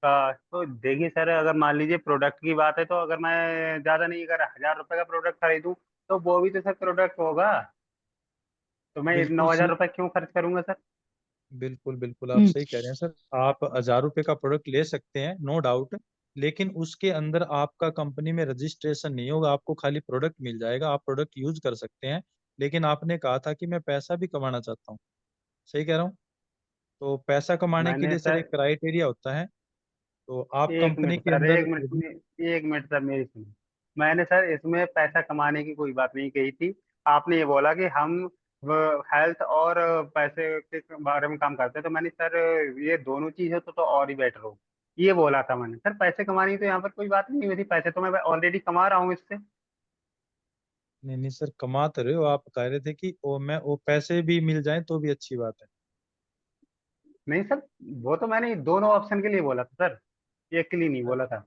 का, तो देखिए सर, अगर मान लीजिए प्रोडक्ट की बात है, तो अगर मैं ज्यादा नहीं, अगर 1,000 रुपए का प्रोडक्ट खरीदूं, तो वो भी तो सर प्रोडक्ट होगा। तो मैं बिल्कुल 9,000 रुपए क्यों खर्च करूंगा सर? बिल्कुल बिल्कुल आप सही कह रहे हैं सर। आप 1,000 रुपए का प्रोडक्ट ले सकते हैं, नो डाउट। लेकिन उसके अंदर आपका कंपनी में रजिस्ट्रेशन नहीं होगा, आपको खाली प्रोडक्ट मिल जाएगा, आप प्रोडक्ट यूज कर सकते हैं। लेकिन आपने कहा था कि मैं पैसा भी कमाना चाहता हूँ, सही कह रहा हूँ? तो पैसा कमाने के मैंने लिए सर सर, एक क्राइटेरिया होता है। तो आप एक कंपनी मिनट के सर, अंदर एक मिनट यदि एक मिनट सर, मेरी सुनिए। मैंने सर इसमें पैसा कमाने की कोई बात नहीं कही थी। आपने ये बोला कि हम हेल्थ और पैसे के बारे में काम करते हैं, तो मैंने सर ये दोनों चीज हो तो और ही बेटर हो, ये बोला था मैंने सर। पैसे कमाने की तो यहाँ पर कोई बात नहीं हुई थी, पैसे तो मैं ऑलरेडी कमा रहा हूँ इससे। नहीं नहीं सर, कमा तो रहे हो। आप कह रहे थे कि वो पैसे भी मिल जाएं तो भी अच्छी बात है। नहीं सर, वो तो मैंने दोनों ऑप्शन के लिए बोला था सर, एक के लिए नहीं बोला था।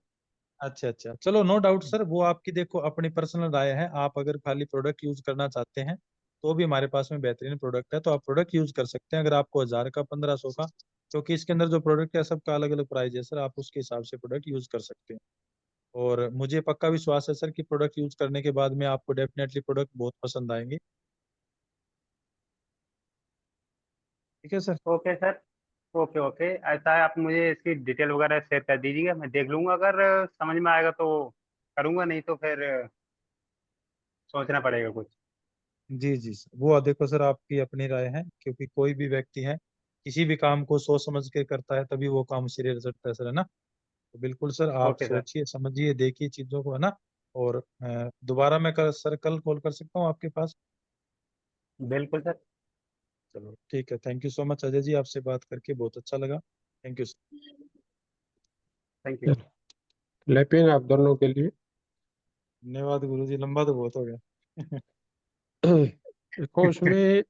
अच्छा अच्छा, चलो नो डाउट सर, वो आपकी देखो अपनी पर्सनल राय है। आप अगर खाली प्रोडक्ट यूज करना चाहते हैं तो भी हमारे पास में बेहतरीन प्रोडक्ट है, तो आप प्रोडक्ट यूज कर सकते हैं। अगर आपको 1,000 का, 1,500 का, क्योंकि इसके अंदर जो प्रोडक्ट है सबका अलग अलग प्राइस है सर, आप उसके हिसाब से प्रोडक्ट यूज कर सकते हैं। और मुझे पक्का विश्वास है सर कि प्रोडक्ट यूज करने के बाद में आपको डेफिनेटली प्रोडक्ट बहुत पसंद आएंगे। ठीक है sir. Okay sir. Okay okay, ऐसा है, आप मुझे इसकी डिटेल वगैरह शेयर कर दीजिएगा, मैं देख लूंगा। अगर समझ में आएगा तो करूंगा, नहीं तो फिर सोचना पड़ेगा कुछ। जी जी सर, वो देखो सर आपकी अपनी राय है, क्योंकि कोई भी व्यक्ति है किसी भी काम को सोच समझ के करता है तभी वो काम सिरे चढ़ता है सर, है ना। तो बिल्कुल सर, आप ओके सर। सोचिए समझिए देखिए चीजों को, है ना। और दोबारा मैं सर कल कॉल कर सकता हूँ आपके पास? बिल्कुल सर। चलो ठीक है, thank you so much Ajay ji, आपसे बात करके बहुत अच्छा लगा। Thank you sir. Thank you. Clapping आप दोनों के लिए। धन्यवाद गुरु जी, लंबा तो बहुत हो गया। देखो उसमें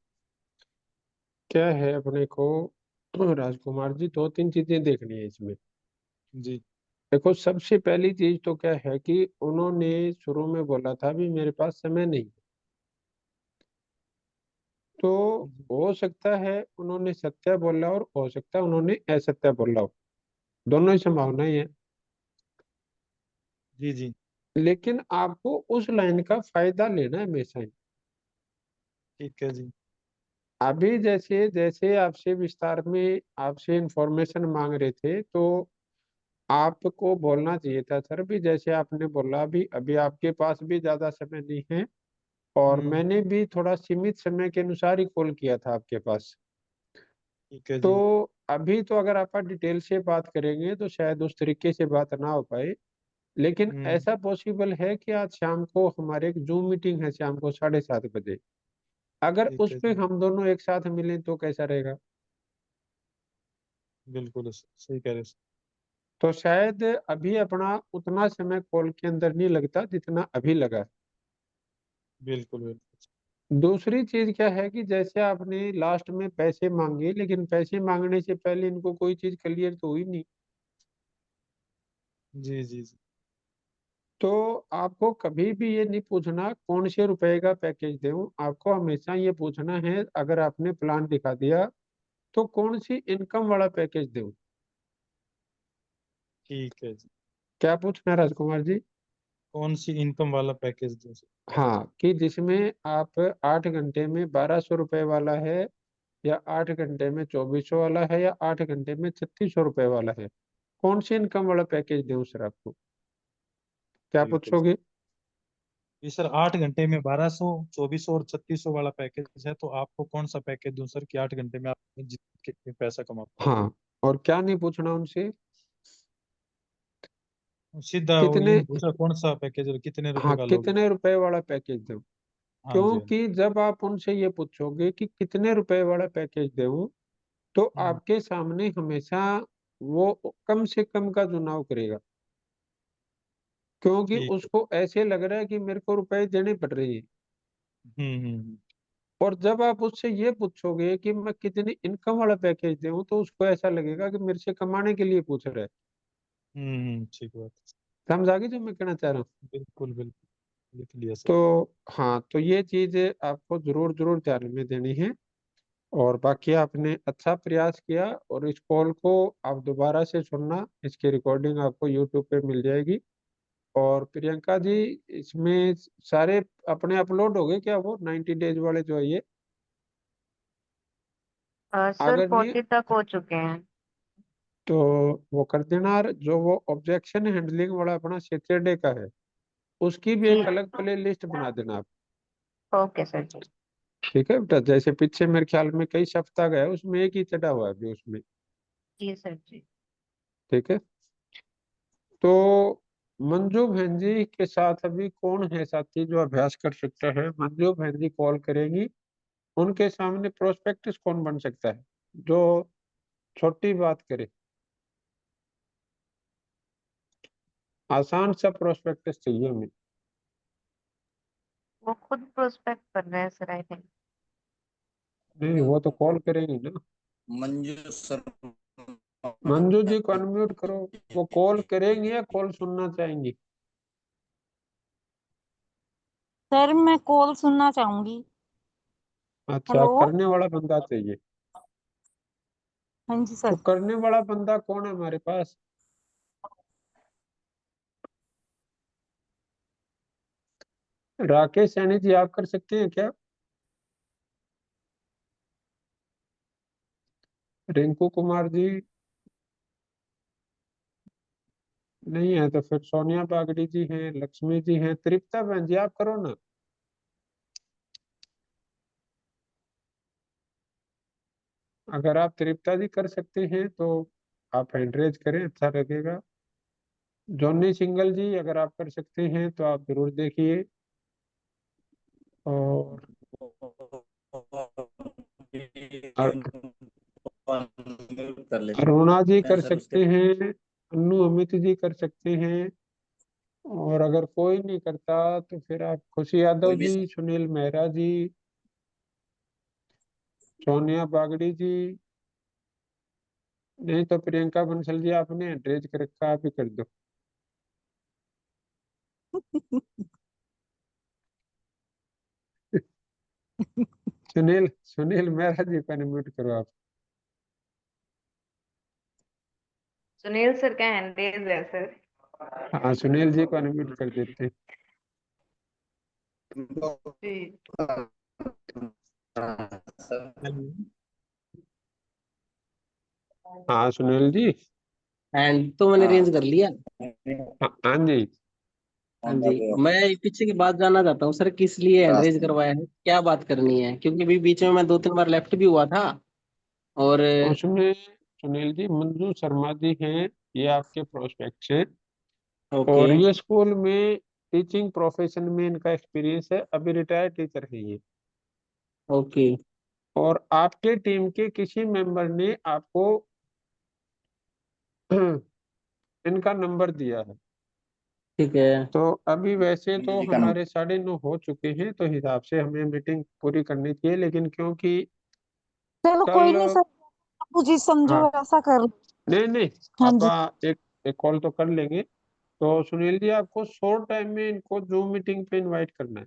क्या है अपने को, राजकुमार जी, दो तीन चीजें देखनी है इसमें। जी देखो सबसे पहली चीज तो क्या है कि उन्होंने शुरू में बोला था भी मेरे पास समय नहीं। तो जी हो सकता है उन्होंने सत्य बोला और हो सकता है उन्होंने असत्य बोला हो, दोनों ही संभावनाएं हैं। जी जी। लेकिन आपको उस लाइन का फायदा लेना है हमेशा ही। ठीक है जी। अभी जैसे जैसे आपसे विस्तार में आपसे इंफॉर्मेशन मांग रहे थे, तो आपको बोलना चाहिए था सर भी, जैसे आपने बोला भी अभी आपके पास भी ज्यादा समय नहीं है, और हम्म। मैंने भी थोड़ा सीमित समय के अनुसार ही कॉल किया था आपके पास। ठीक है जी। तो अभी तो अगर आप डिटेल से बात करेंगे तो शायद उस तरीके से बात ना हो पाए। लेकिन हम्म। ऐसा पॉसिबल है कि आज शाम को हमारे एक जूम मीटिंग है शाम को 7:30 बजे, अगर ठीक उस है पे जी। हम दोनों एक साथ मिलें तो कैसा रहेगा? बिल्कुल सही कह रहे हैं सर। तो शायद अभी अपना उतना समय कॉल के अंदर नहीं लगता जितना अभी लगा। बिल्कुल बिल्कुल। दूसरी चीज क्या है कि जैसे आपने लास्ट में पैसे मांगे, लेकिन पैसे मांगने से पहले इनको कोई चीज क्लियर तो हुई नहीं। जी जी जी। तो आपको कभी भी ये नहीं पूछना कौन से रुपए का पैकेज दूं, आपको हमेशा ये पूछना है अगर आपने प्लान दिखा दिया तो कौन सी इनकम वाला पैकेज दूं। ठीक है जी। क्या पूछना है राजकुमार जी? कौन सी इनकम वाला पैकेज दूं सर? हाँ, कि जिसमें आप 8 घंटे में 1200 रुपए वाला है, या 8 घंटे में 2400 वाला है, या 8 घंटे में 3600 रुपए वाला है। कौन सी इनकम वाला पैकेज दूं सर आपको? क्या ठीक है जी। पूछोगे? जी सर, 8 घंटे में 1200, 2400 और 3600 वाला पैकेज है, तो आपको कौन सा पैकेज दूं सर कि 8 घंटे में आप जितने पैसा कमा पाए? हाँ, और क्या नहीं पूछना उनसे? सीधा वो ये कितने, नहीं पूछा कौन सा पैकेज और कितने रुपए हाँ का लोगे। कितने रुपए वाला पैकेज दूं। हाँ जी, हाँ जी। क्योंकि जब आप उनसे ये पूछोगे कि कितने रुपए वाला पैकेज दूं, तो हम्म, आपके सामने हमेशा वो कम से कम का चुनाव करेगा, क्योंकि ठीक है। उसको ऐसे लग रहा है कि मेरे को रुपए देने पड़ रहे हैं। हम्म। और जब आप उससे ये पूछोगे कि मैं कितनी इनकम वाला पैकेज दूं, तो उसको ऐसा लगेगा कि मेरे से कमाने के लिए पूछ रहा है। ठीक बात है। समझ आ गई जो मैं कहना चाह रहा हूँ? बिल्कुल बिल्कुल, लिख लिया सर। तो हाँ, तो ये चीज आपको जरूर जरूर ध्यान में देनी है। और बाकी आपने अच्छा प्रयास किया, और इस कॉल को आप दोबारा से सुनना, इसकी रिकॉर्डिंग आपको यूट्यूब पे मिल जाएगी। और प्रियंका जी, इसमें सारे अपने अपलोड हो गए क्या, वो 90 डेज वाले जो है ये? सर अगर नहीं 40 तक हो चुके हैं। तो वो कर देना। और जो वो ऑब्जेक्शन हैंडलिंग वाला अपना सैटरडे का है, उसकी भी जी। एक अलग प्ले लिस्ट बना देना आप। ओके सर जी। ठीक है बेटा, जैसे पीछे मेरे ख्याल में कई सप्ताह गए, उसमें एक ही चढ़ा हुआ है अभी उसमें। जी सर जी। ठीक है। तो मंजू बहन जी के साथ अभी कौन है साथी जो अभ्यास कर सकता है? मंजू बहन जी कॉल करेंगी। उनके सामने प्रोस्पेक्टस कौन बन सकता है जो छोटी बात करे? आसान सा प्रोस्पेक्टस चाहिए हमें। वो खुद प्रोस्पेक्ट कर रहे हैं सर आई थिंक। नहीं, वो तो कॉल करेंगी ना। मंजू मंजू जी को शर्मा अनम्यूट करो। वो कॉल करेंगी या कॉल सुनना चाहेंगी? सर मैं कॉल सुनना चाहूंगी। अच्छा, हेलो। करने वाला बंदा चाहिए। हाँ जी तो सर। करने वाला बंदा कौन है हमारे पास? राकेश सैनी जी, आप कर सकते हैं क्या? रिंकू कुमार जी नहीं है, तो फिर सोनिया बागड़ी जी हैं, लक्ष्मी जी हैं, तृप्ता बहन जी आप करो ना। अगर आप तृप्ता जी कर सकते हैं तो आप हैंड रेज करें, अच्छा लगेगा। जॉनी सिंगल जी अगर आप कर सकते हैं तो आप जरूर देखिए। और अर- कर लेते अरुणा जी हैं कर सर उसके सकते हैं, अन्नू अमित जी कर सकते हैं। और अगर कोई नहीं करता तो फिर आप खुशी यादव कोई भी। जी, सुनील मेहरा जी, सोनिया बागड़ी जी। नहीं तो प्रियंका बंसल जी, आपने एड्रेस कर रखा, आप ही कर दो। सुनील सुनील मेहरा जी को अनम्यूट करो आप। सुनील सर का हैंड रेज है सर। हाँ, सुनील जी को अनम्यूट कर देते हैं। जी। हेलो। हाँ सुनील जी। एंड तो मैंने हाँ अरेंज कर लिया। हाँ हाँ जी। हाँ जी, मैं पीछे की बात जानना चाहता हूँ सर, किस लिए हैंड रेज रास्ते में करवाया है, क्या बात करनी है? क्योंकि अभी बीच में मैं 2-3 बार लेफ्ट भी हुआ था। और उसमें सुनील जी मंजू शर्मा जी हैं, ये आपके प्रोस्पेक्ट हैं। ओके। और ये स्कूल में टीचिंग प्रोफेशन में इनका एक्सपीरियंस है, अभी रिटायर्ड टीचर है ये। ओके। और आपके टीम के किसी मेंबर ने आपको इनका नंबर दिया है। ठीक है। तो अभी वैसे तो जी का नंबर। हमारे 9:30 हो चुके हैं, तो हिसाब से हमें मीटिंग पूरी करनी चाहिए, लेकिन क्योंकि चलो कोई कल, नहीं सर, आप जी समझो हाँ, ऐसा कर। नहीं नहीं, हाँ आप जी। एक एक कॉल तो कर लेंगे। तो सुनील जी, आपको शॉर्ट टाइम में इनको जूम मीटिंग पे इनवाइट करना है।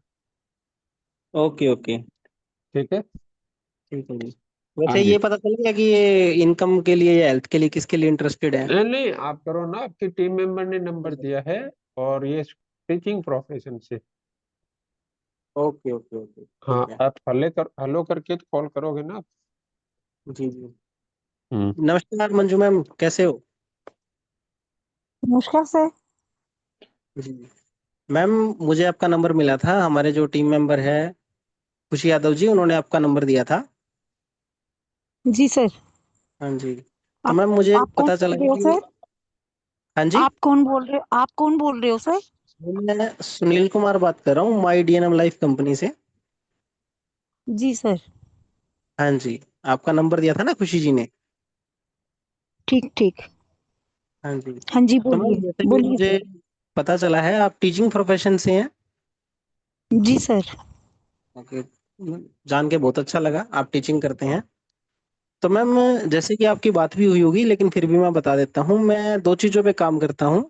Okay okay. ठीक है। ठीक है जी। हाँ वैसे जी। ये पता चल गया कि ये इनकम के लिए या हेल्थ के लिए किसके लिए इंटरेस्टेड है? नहीं नहीं, आप करो ना, आपकी टीम मेंबर ने नंबर दिया है, और ये टीचिंग प्रोफेशन से। ओके ओके ओके हाँ, ठीक है। आप हेलो करके कॉल करोगे ना आप। जी जी। हम्म। नमस्कार मंजू मैम, कैसे हो? मुश्किल से। जी मैम, मुझे आपका नंबर मिला था, हमारे जो टीम मेंबर है खुशी यादव जी, उन्होंने आपका नंबर दिया था। जी सर। हाँ जी। तो आप मैम मुझे आप कौन पता चला बोल रहे हो कि, सर? हाँ जी, आप कौन बोल रहे हो? आप कौन बोल रहे हो सर? मैं सुनील कुमार बात कर रहा हूँ, माई डीएनएम लाइफ कंपनी से। जी सर। हाँ जी। आपका नंबर दिया था ना खुशी जी ने। ठीक ठीक। हाँ जी। हाँ जी, तो मैम बोलिए जैसे कि बोलिए मुझे सर। पता चला है आप टीचिंग प्रोफेशन से हैं। जी सर। ओके। जान के बहुत अच्छा लगा आप टीचिंग करते हैं। तो मैम जैसे कि आपकी बात भी हुई होगी, लेकिन फिर भी मैं बता देता हूँ, मैं दो चीज़ों पे काम करता हूँ।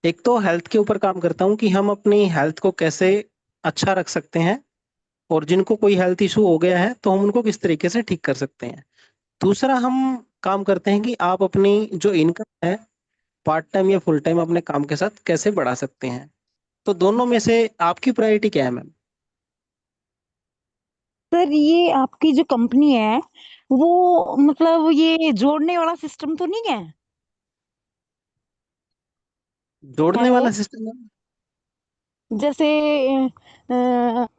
एक तो हेल्थ के ऊपर काम करता हूँ कि हम अपनी हेल्थ को कैसे अच्छा रख सकते हैं, और जिनको कोई हेल्थ इशू हो गया है तो हम उनको किस तरीके से ठीक कर सकते हैं। दूसरा हम काम करते हैं कि आप अपनी जो इनकम है पार्ट टाइम या फुल टाइम अपने काम के साथ कैसे बढ़ा सकते हैं। तो दोनों में से आपकी प्रायोरिटी क्या है मैम? सर ये आपकी जो कंपनी है वो मतलब ये जोड़ने वाला सिस्टम तो नहीं है? जोड़ने हेलो। वाला सिस्टम है? जैसे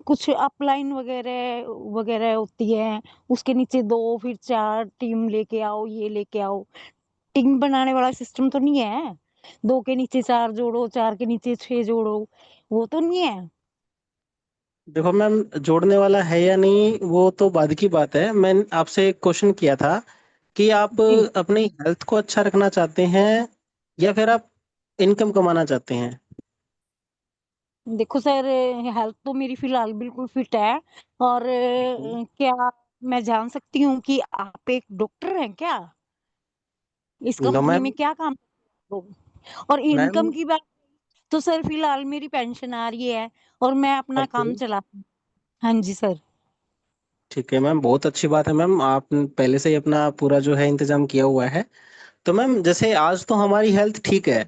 कुछ अपलाइन वगैरह वगैरह होती है, उसके नीचे दो फिर चार टीम लेके आओ, ये लेके आओ। टीम बनाने वाला सिस्टम तो नहीं है? दो के नीचे चार जोड़ो, चार के नीचे छह जोड़ो, वो तो नहीं है? देखो मैम, जोड़ने वाला है या नहीं वो तो बाद की बात है। मैंने आपसे एक क्वेश्चन किया था कि आप जी। अपनी हेल्थ को अच्छा रखना चाहते हैं या फिर आप इनकम कमाना चाहते हैं। देखो सर, हेल्थ तो मेरी फिलहाल बिल्कुल फिट है। और क्या मैं जान सकती हूँ कि आप एक डॉक्टर हैं क्या? इस नो कंपनी मैम। में क्या काम करते हो? और मैम इनकम की बात, तो सर फिलहाल मेरी पेंशन आ रही है और मैं अपना ओके, काम चलाती हूँ। हाँ जी सर। ठीक है मैम, बहुत अच्छी बात है मैम, आप पहले से ही अपना पूरा जो है इंतजाम किया हुआ है। तो मैम जैसे आज तो हमारी हेल्थ ठीक है,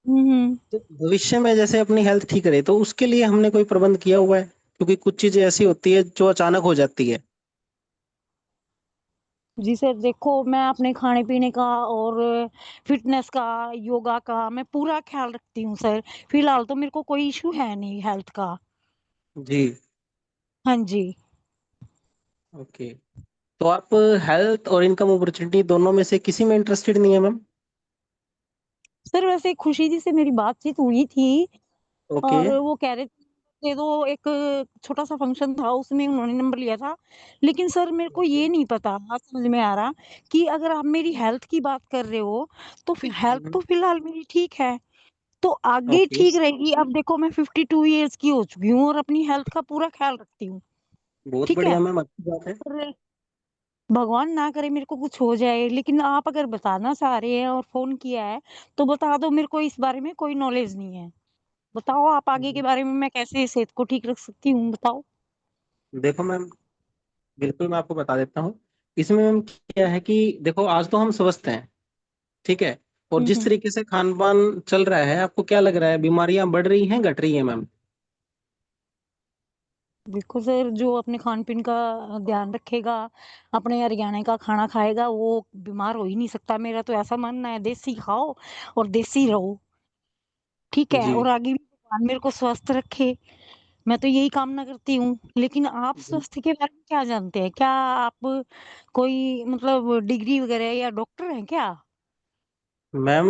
हम्म। तो भविष्य में जैसे अपनी हेल्थ ठीक रहे तो उसके लिए हमने कोई प्रबंध किया हुआ है, क्योंकि कुछ चीजें ऐसी होती है जो अचानक हो जाती है। जी सर, देखो मैं अपने खाने पीने का और फिटनेस का, योगा का मैं पूरा ख्याल रखती हूँ सर। फिलहाल तो मेरे को कोई इशू है नहीं हेल्थ का। जी। हाँ जी। ओके। तो आप हेल्थ और इनकम अपॉर्चुनिटी दोनों में से किसी में इंटरेस्टेड नहीं है मैम? सर वैसे खुशी जी से मेरी बातचीत हुई थी, ओके। और वो कह रहे थे तो एक छोटा सा फंक्शन था उसमें उन्होंने नंबर लिया था। लेकिन सर मेरे को ये नहीं पता, आज समझ में आ रहा कि अगर आप मेरी हेल्थ की बात कर रहे हो तो फिर हेल्थ तो फिलहाल मेरी ठीक है, तो आगे ओके। ठीक रहेगी। अब देखो मैं 52 ईयर्स की हो चुकी हूँ और अपनी हेल्थ का पूरा ख्याल रखती हूँ। बहुत ठीक है। बढ़िया मैम, अच्छी बात है। पर भगवान ना करे मेरे को कुछ हो जाए, लेकिन आप अगर बताना चाह रहे हैं और फोन किया है तो बता दो, मेरे को इस बारे में कोई नॉलेज नहीं है। बताओ आप आगे के बारे में, मैं कैसे सेहत को ठीक रख सकती हूँ, बताओ। देखो मैम, बिल्कुल मैं आपको बता देता हूँ। इसमें मैम क्या है कि देखो आज तो हम स्वस्थ हैं, ठीक है, और जिस हम्म। तरीके से खान पान चल रहा है आपको क्या लग रहा है, बीमारियां बढ़ रही हैं घट रही हैं मैम? देखो सर, जो अपने खान पीन का ध्यान रखेगा, अपने हरियाणा का खाना खाएगा, वो बीमार हो ही नहीं सकता। मेरा तो ऐसा मानना है, देसी खाओ और देसी रहो। ठीक है, जी और आगे भी भगवान मेरे को स्वस्थ रखे, मैं तो यही कामना करती हूँ। लेकिन आप जी। स्वास्थ्य के बारे में क्या जानते हैं? क्या आप कोई मतलब डिग्री वगैरह या डॉक्टर हैं क्या? मैम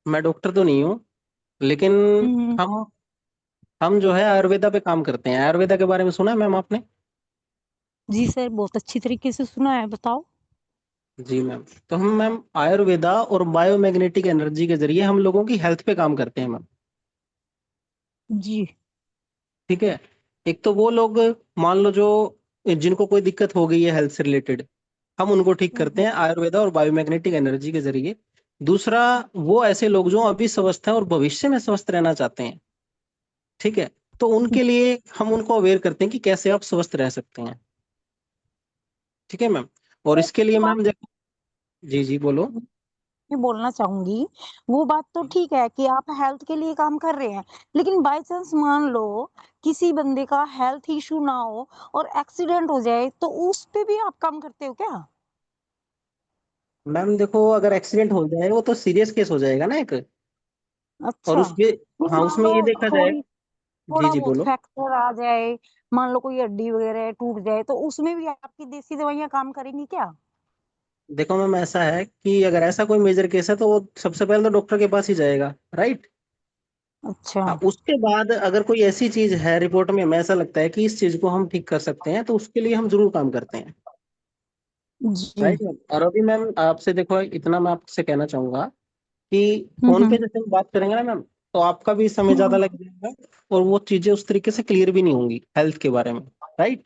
मैं डॉक्टर तो नहीं हूँ, लेकिन हम्म। हम हम जो है आयुर्वेदा पे काम करते हैं। आयुर्वेदा के बारे में सुना है मैम आपने? जी सर, बहुत अच्छी तरीके से सुना है, बताओ। जी मैम। तो हम मैम आयुर्वेदा और बायोमैग्नेटिक एनर्जी के जरिए हम लोगों की हेल्थ पे काम करते हैं मैम। जी। ठीक है। एक तो वो लोग, मान लो जो जिनको कोई दिक्कत हो गई है हेल्थ से रिलेटेड, हम उनको ठीक करते हैं आयुर्वेदा और बायोमैग्नेटिक एनर्जी के जरिए। दूसरा, वो ऐसे लोग जो अभी स्वस्थ हैं और भविष्य में स्वस्थ रहना चाहते हैं, ठीक है, तो उनके लिए हम उनको अवेयर करते हैं कि कैसे आप स्वस्थ रह सकते हैं। ठीक है मैम। और तो इसके लिए बात मैम देखो, जी जी बोलो। मैं बोलना चाहूंगी, वो बात तो ठीक है कि आप हेल्थ के लिए काम कर रहे हैं, लेकिन बाय चांस मान लो किसी बंदे का हेल्थ इशू ना हो और एक्सीडेंट हो जाए, तो उस पे भी आप काम करते हो क्या? मैम देखो, अगर एक्सीडेंट हो जाए वो तो सीरियस केस हो जाएगा ना एक। और अच्छा। उसके, नहीं, हाँ, मान उसमें लो ये देखा जाए। थोड़ी जी थोड़ा जी बहुत बोलो। फ्रैक्चर आ जाए, मान लो कोई हड्डी वगैरह टूट जाए, तो उसमें भी आपकी देसी दवाइयां काम करेंगी क्या? देखो मैम, ऐसा है कि अगर ऐसा कोई मेजर केस है तो वो सबसे पहले तो डॉक्टर के पास ही जाएगा, राइट। अच्छा। उसके बाद अगर कोई ऐसी चीज है रिपोर्ट में, हमें ऐसा लगता है कि इस चीज को हम ठीक कर सकते हैं, तो उसके लिए हम जरूर काम करते हैं, जी। Right ma'am. और अभी मैम आपसे देखो, इतना मैं आपसे कहना चाहूंगा कि फोन पे हम्म। जैसे हम बात करेंगे ना मैम, तो आपका भी समय ज्यादा हम्म। लग जाएगा और वो चीजें उस तरीके से क्लियर भी नहीं होंगी हेल्थ के बारे में, राइट।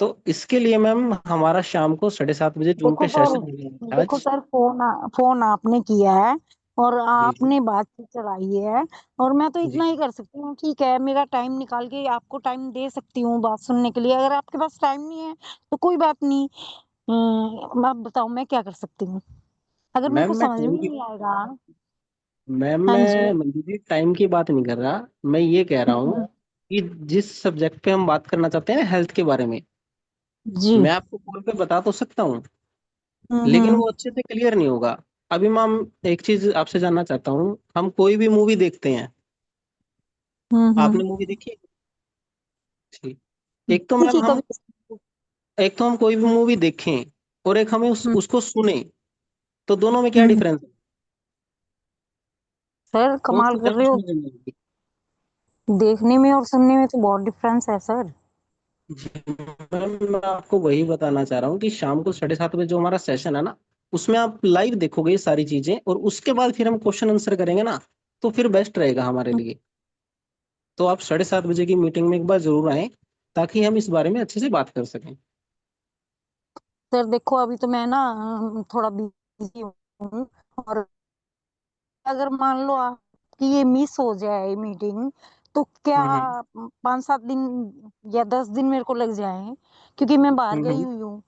तो इसके लिए मैम हमारा शाम को 7:30 बजे जूम देखो पे सर, सेशन होगा देखो आज। सर, फोन आपने किया है और जी जी आपने बातचीत चलाई है, और मैं तो जी। इतना ही कर सकती हूँ, ठीक है, मेरा टाइम निकाल के आपको टाइम दे सकती हूँ बात सुनने के लिए। अगर आपके पास टाइम नहीं है तो कोई बात नहीं। आप बताओ मैं क्या कर सकती हूँ, अगर मेरे मैम को मैं समझ में टाइम की नहीं आएगा। मैम हाँ जी। मैं मंजू जी टाइम की बात नहीं कर रहा। मैं ये कह रहा हूँ हम्म। कि जिस सब्जेक्ट पे हम बात करना चाहते हैं ना, हेल्थ के बारे में, जी। मैं आपको कॉल पे बता तो सकता हूँ, लेकिन हम्म। वो अच्छे से क्लियर नहीं होगा। अभी मैम एक चीज आपसे जानना चाहता हूँ, हम कोई भी मूवी देखते हैं, हम्म। आपने मूवी देखी है? ठीक। एक तो मैम देखिए हम, कभी। एक तो हम कोई भी मूवी देखें और एक हमें हम्म। उसको सुने, तो दोनों में क्या हम्म। डिफरेंस है? सर कौन कमाल सी कर ज्यादा रहे हो, समझ में आएगी? देखने में और सुनने में तो बहुत डिफरेंस है सर। जी मैम, मैं आपको वही बताना चाह रहा हूँ कि शाम को 7:30 बजे जो हमारा सेशन है ना, उसमें आप लाइव देखोगे ये सारी चीजें, और उसके बाद फिर हम क्वेश्चन आंसर करेंगे ना, तो फिर बेस्ट रहेगा हमारे लिए। तो आप 7:30 बजे की मीटिंग में एक बार जरूर आए, ताकि हम इस बारे में अच्छे से बात कर सकें। सर देखो अभी तो मैं ना थोड़ा बिजी हूँ, और अगर मान लो आपकी ये मिस हो जाए मीटिंग, तो क्या हम्म। 5-7 दिन या 10 दिन मेरे को लग जाए, क्योंकि मैं बाहर गई हम्म। हुई हूँ।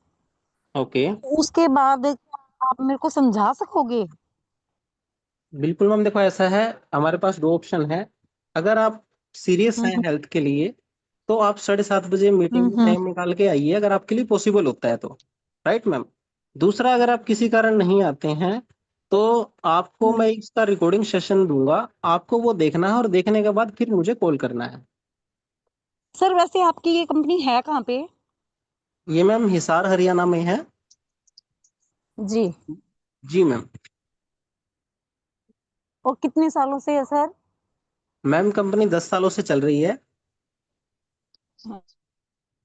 ओके। उसके बाद आप मेरे को समझा सकोगे? बिल्कुल मैम, देखो ऐसा है, हमारे पास दो ऑप्शन है। अगर आप सीरियस हैं हम्म। हेल्थ के लिए, तो आप 7:30 बजे मीटिंग में हम्म। टाइम निकाल के आइए, अगर आपके लिए पॉसिबल होता है तो, राइट मैम। दूसरा, अगर आप किसी कारण नहीं आते हैं, तो आपको हम्म। मैं इसका रिकॉर्डिंग सेशन दूंगा, आपको वो देखना है, और देखने के बाद फिर मुझे कॉल करना है। सर वैसे आपकी ये कंपनी है कहाँ पे? ये मैम हिसार हरियाणा में है। जी। जी मैम। और कितने सालों से है सर? मैम कंपनी 10 सालों से चल रही है।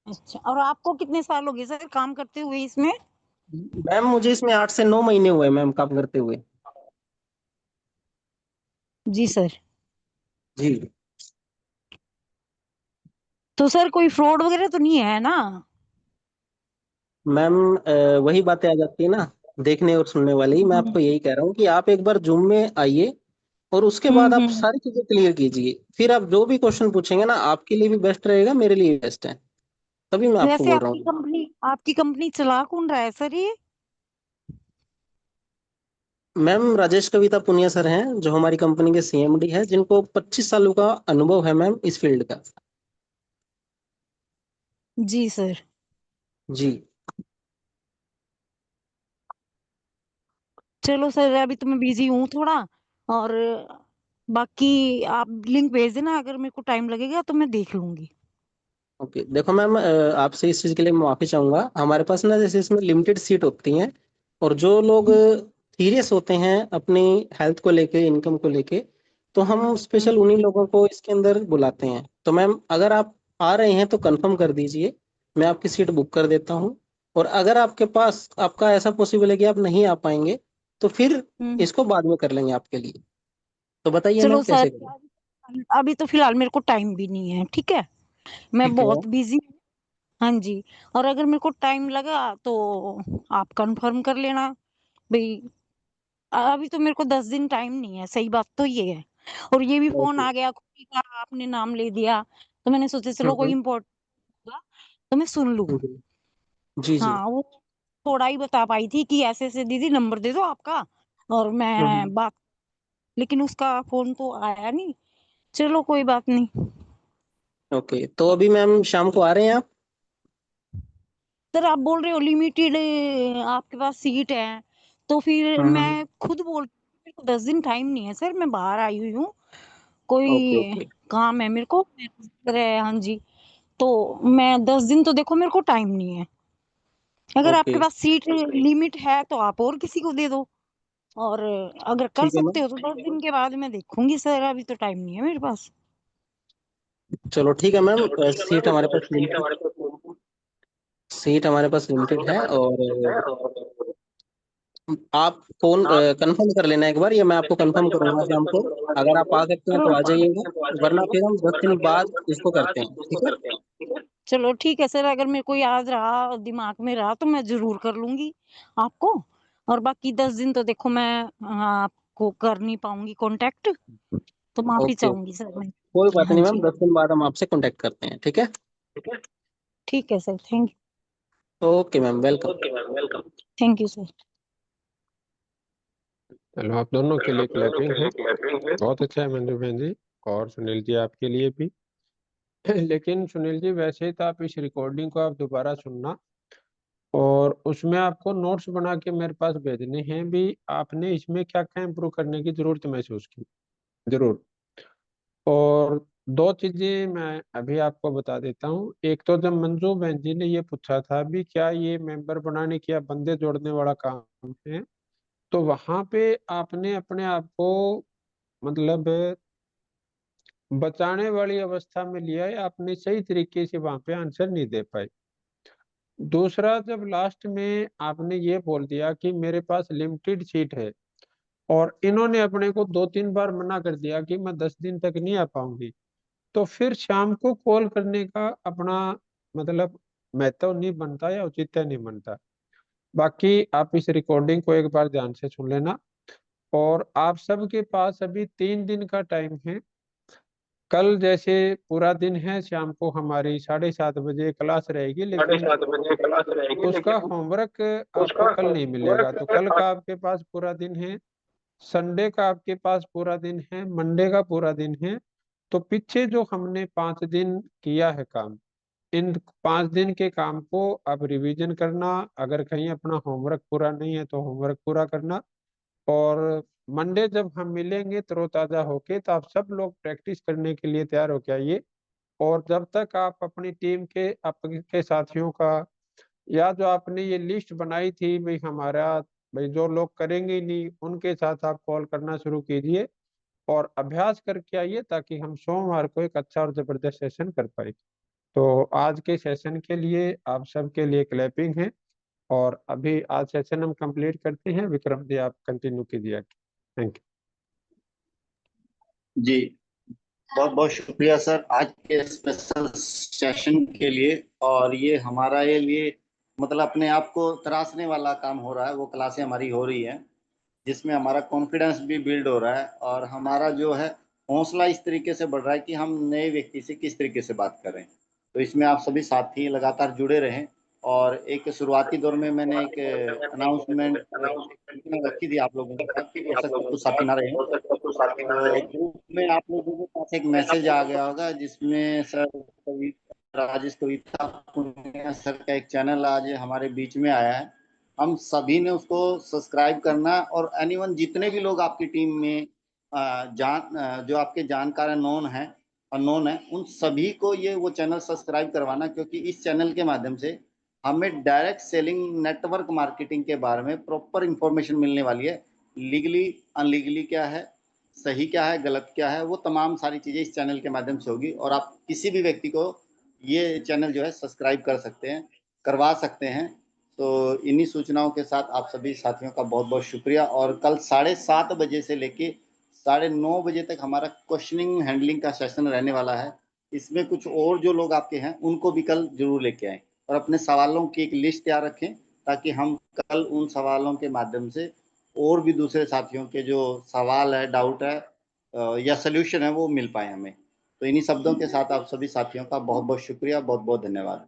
अच्छा, और आपको कितने साल हो गए सर काम करते हुए इसमें? मैम मुझे इसमें 8 से 9 महीने हुए मैम काम करते हुए। जी सर। जी तो सर कोई फ्रॉड वगैरह तो नहीं है ना? मैम, वही बातें आ जाती है ना, देखने और सुनने वाली। मैं हम्म। आपको यही कह रहा हूँ कि आप एक बार जूम में आइए, और उसके बाद आप हम्म। सारी चीजें क्लियर कीजिए, फिर आप जो भी क्वेश्चन पूछेंगे ना, आपके लिए भी बेस्ट रहेगा, मेरे लिए भी बेस्ट है। तभी मैं आपको वैसे बोल रहा हूँ। आपकी कंपनी चला कौन रहा है सर ये? मैम राजेश कविता पुनिया सर हैं, जो हमारी कंपनी के सीएमडी है, जिनको 25 सालों का अनुभव है मैम इस फील्ड का। जी सर। जी। चलो सर, अभी तो मैं बिजी हूँ थोड़ा, और बाकी आप लिंक भेज देना, अगर मेरे को टाइम लगेगा तो मैं देख लूंगी। ओके, देखो मैम, आपसे इस चीज़ के लिए मैं माफ़ी चाहूँगा। हमारे पास ना जैसे इसमें लिमिटेड सीट होती हैं, और जो लोग सीरियस होते हैं अपनी हेल्थ को लेके, इनकम को लेके, तो हम स्पेशल हम्म। उन्हीं लोगों को इसके अंदर बुलाते हैं। तो मैम अगर आप आ रहे हैं तो कंफर्म कर दीजिए, मैं आपकी सीट बुक कर देता हूँ। और अगर आपके पास, आपका ऐसा पॉसिबल है कि आप नहीं आ पाएंगे, तो फिर हम्म। इसको बाद में कर लेंगे आपके लिए। तो बताइए मैम चलो सर, कैसे करें। अभी तो फिलहाल मेरे को टाइम भी नहीं है, ठीक है, मैं ठीक है। बहुत बिजी हूँ। हाँ जी, और अगर मेरे को टाइम लगा तो आप कंफर्म कर लेना भाई। अभी तो मेरे को 10 दिन टाइम नहीं है, सही बात तो ये है। और ये भी फोन ओके। आ गया, कोई का आपने नाम ले दिया, तो मैंने सोचा चलो कोई इम्पोर्टेंट होगा तो मैं सुन लूं। जी जी। हाँ, वो थोड़ा ही बता पाई थी कि ऐसे ऐसे दीदी नंबर दे दो आपका और मैं बात, लेकिन उसका फोन तो आया नहीं। चलो कोई बात नहीं। ओके, तो अभी मैम शाम को आ रहे हैं आप? सर आप बोल रहे हो लिमिटेड आपके पास सीट है, तो फिर हम्म। मैं खुद बोल, मेरे को 10 दिन टाइम नहीं है सर, मैं बाहर आई हुई हूँ, ओके कोई ओके काम है मेरे को हाँ जी। तो मैं 10 दिन तो देखो मेरे को टाइम नहीं है। अगर ओके। आपके पास सीट लिमिट है तो आप और किसी को दे दो, और अगर कर ठीक है सकते मैम, हो तो 10 दिन के बाद मैं देखूंगी सर, अभी तो टाइम नहीं है मेरे पास। चलो ठीक है मैम, सीट हमारे पास लिमिटेड है। और आप फोन कंफर्म कर लेना एक बार, या मैं आपको कंफर्म करूंगा शाम को। अगर आप आ सकते हैं तो आ जाइएगा, वरना फिर हम 10 दिन बाद इसको करते हैं, ठीक है? चलो ठीक है सर, अगर मेरे को याद रहा, दिमाग में रहा, तो मैं जरूर कर लूंगी आपको। और बाकी 10 दिन तो देखो मैं आपको कर नहीं पाऊंगी कांटेक्ट, तो माफी ओके चाहूंगी ओके, सर मैं। कोई बात हाँ नहीं मैम, जी, 10 दिन बाद हम आपसे कांटेक्ट करते हैं, ठीक है? ठीक है sir, thank okay ma'am, welcome. You, thank you sir. चलो आप दोनों के लिए क्लैपिंग है, बहुत अच्छा है मंजू बहन जी, और सुनील जी आपके लिए भी। लेकिन सुनील जी वैसे तो आप इस रिकॉर्डिंग को आप दोबारा सुनना, और उसमें आपको नोट्स बना के मेरे पास भेजने हैं भी, आपने इसमें क्या क्या इम्प्रूव करने की जरूरत महसूस की, जरूर। और दो चीजें मैं अभी आपको बता देता हूँ। एक तो जब मंजू बहन जी ने ये पूछा था भी क्या ये मेंबर बनाने की या बंदे जोड़ने वाला काम है, तो वहां पे आपने अपने आप को मतलब बचाने वाली अवस्था में लिया है, आपने सही तरीके से वहां पे आंसर नहीं दे पाए। दूसरा, जब लास्ट में आपने ये बोल दिया कि मेरे पास लिमिटेड सीट है, और इन्होंने अपने को 2-3 बार मना कर दिया कि मैं 10 दिन तक नहीं आ पाऊंगी, तो फिर शाम को कॉल करने का अपना मतलब महत्व नहीं बनता या औचित्य नहीं बनता। बाकी आप इस रिकॉर्डिंग को एक बार ध्यान से सुन लेना, और आप सबके पास अभी 3 दिन का टाइम है। कल जैसे पूरा दिन है, शाम को हमारी 7:30 बजे क्लास रहेगी, लेकिन उसका होमवर्क आपको कल नहीं मिलेगा, तो कल का आपके पास पूरा दिन है, संडे का आपके पास पूरा दिन है, मंडे का पूरा दिन है। तो पीछे जो हमने 5 दिन किया है काम, इन 5 दिन के काम को अब रिवीजन करना, अगर कहीं अपना होमवर्क पूरा नहीं है तो होमवर्क पूरा करना। और मंडे जब हम मिलेंगे तरोताजा होके, तो आप सब लोग प्रैक्टिस करने के लिए तैयार हो के आइए। और जब तक आप अपनी टीम के आपके साथियों का, या जो आपने ये लिस्ट बनाई थी भाई हमारा, भाई जो लोग करेंगे ही नहीं उनके साथ आप कॉल करना शुरू कीजिए, और अभ्यास करके आइए, ताकि हम सोमवार को एक अच्छा और जबरदस्त सेशन कर पाए। तो आज के सेशन के लिए आप सबके लिए क्लैपिंग है, और अभी आज सेशन हम कंप्लीट करते हैं। विक्रम जी आप कंटिन्यू कीजिए। थैंक जी, बहुत बहुत शुक्रिया सर आज के स्पेशल सेशन के लिए। और ये हमारा ये लिए मतलब अपने आप को तराशने वाला काम हो रहा है, वो क्लासें हमारी हो रही है जिसमें हमारा कॉन्फिडेंस भी बिल्ड हो रहा है, और हमारा जो है हौसला इस तरीके से बढ़ रहा है कि हम नए व्यक्ति से किस तरीके से बात करें। तो इसमें आप सभी साथी लगातार जुड़े रहें। और एक शुरुआती दौर में मैंने एक अनाउंसमेंट सूचना रखी थी आप लोगों के पास, हो सकता है कुछ साथी ना रहे हों। तो ग्रुप में आप लोगों के पास एक मैसेज आ गया होगा जिसमें सर राजेश कविता पुनिया सर का एक चैनल आज हमारे बीच में आया है। हम सभी ने उसको सब्सक्राइब करना, और एनीवन जितने भी लोग आपकी टीम में जो आपके जानकार है, नोन है, अननोन है, उन सभी को ये वो चैनल सब्सक्राइब करवाना, क्योंकि इस चैनल के माध्यम से हमें डायरेक्ट सेलिंग नेटवर्क मार्केटिंग के बारे में प्रॉपर इंफॉर्मेशन मिलने वाली है। लीगली अनलीगली क्या है, सही क्या है, गलत क्या है, वो तमाम सारी चीज़ें इस चैनल के माध्यम से होगी। और आप किसी भी व्यक्ति को ये चैनल जो है सब्सक्राइब कर सकते हैं, करवा सकते हैं। तो इन्हीं सूचनाओं के साथ आप सभी साथियों का बहुत बहुत शुक्रिया। और कल 7:30 बजे से लेके 9:30 बजे तक हमारा क्वेश्चनिंग हैंडलिंग का सेशन रहने वाला है। इसमें कुछ और जो लोग आपके हैं उनको भी कल जरूर लेके आएं और अपने सवालों की एक लिस्ट तैयार रखें, ताकि हम कल उन सवालों के माध्यम से और भी दूसरे साथियों के जो सवाल है, डाउट है या सोल्यूशन है वो मिल पाए हमें। तो इन्हीं शब्दों के साथ आप सभी साथियों का बहुत बहुत शुक्रिया, बहुत बहुत धन्यवाद।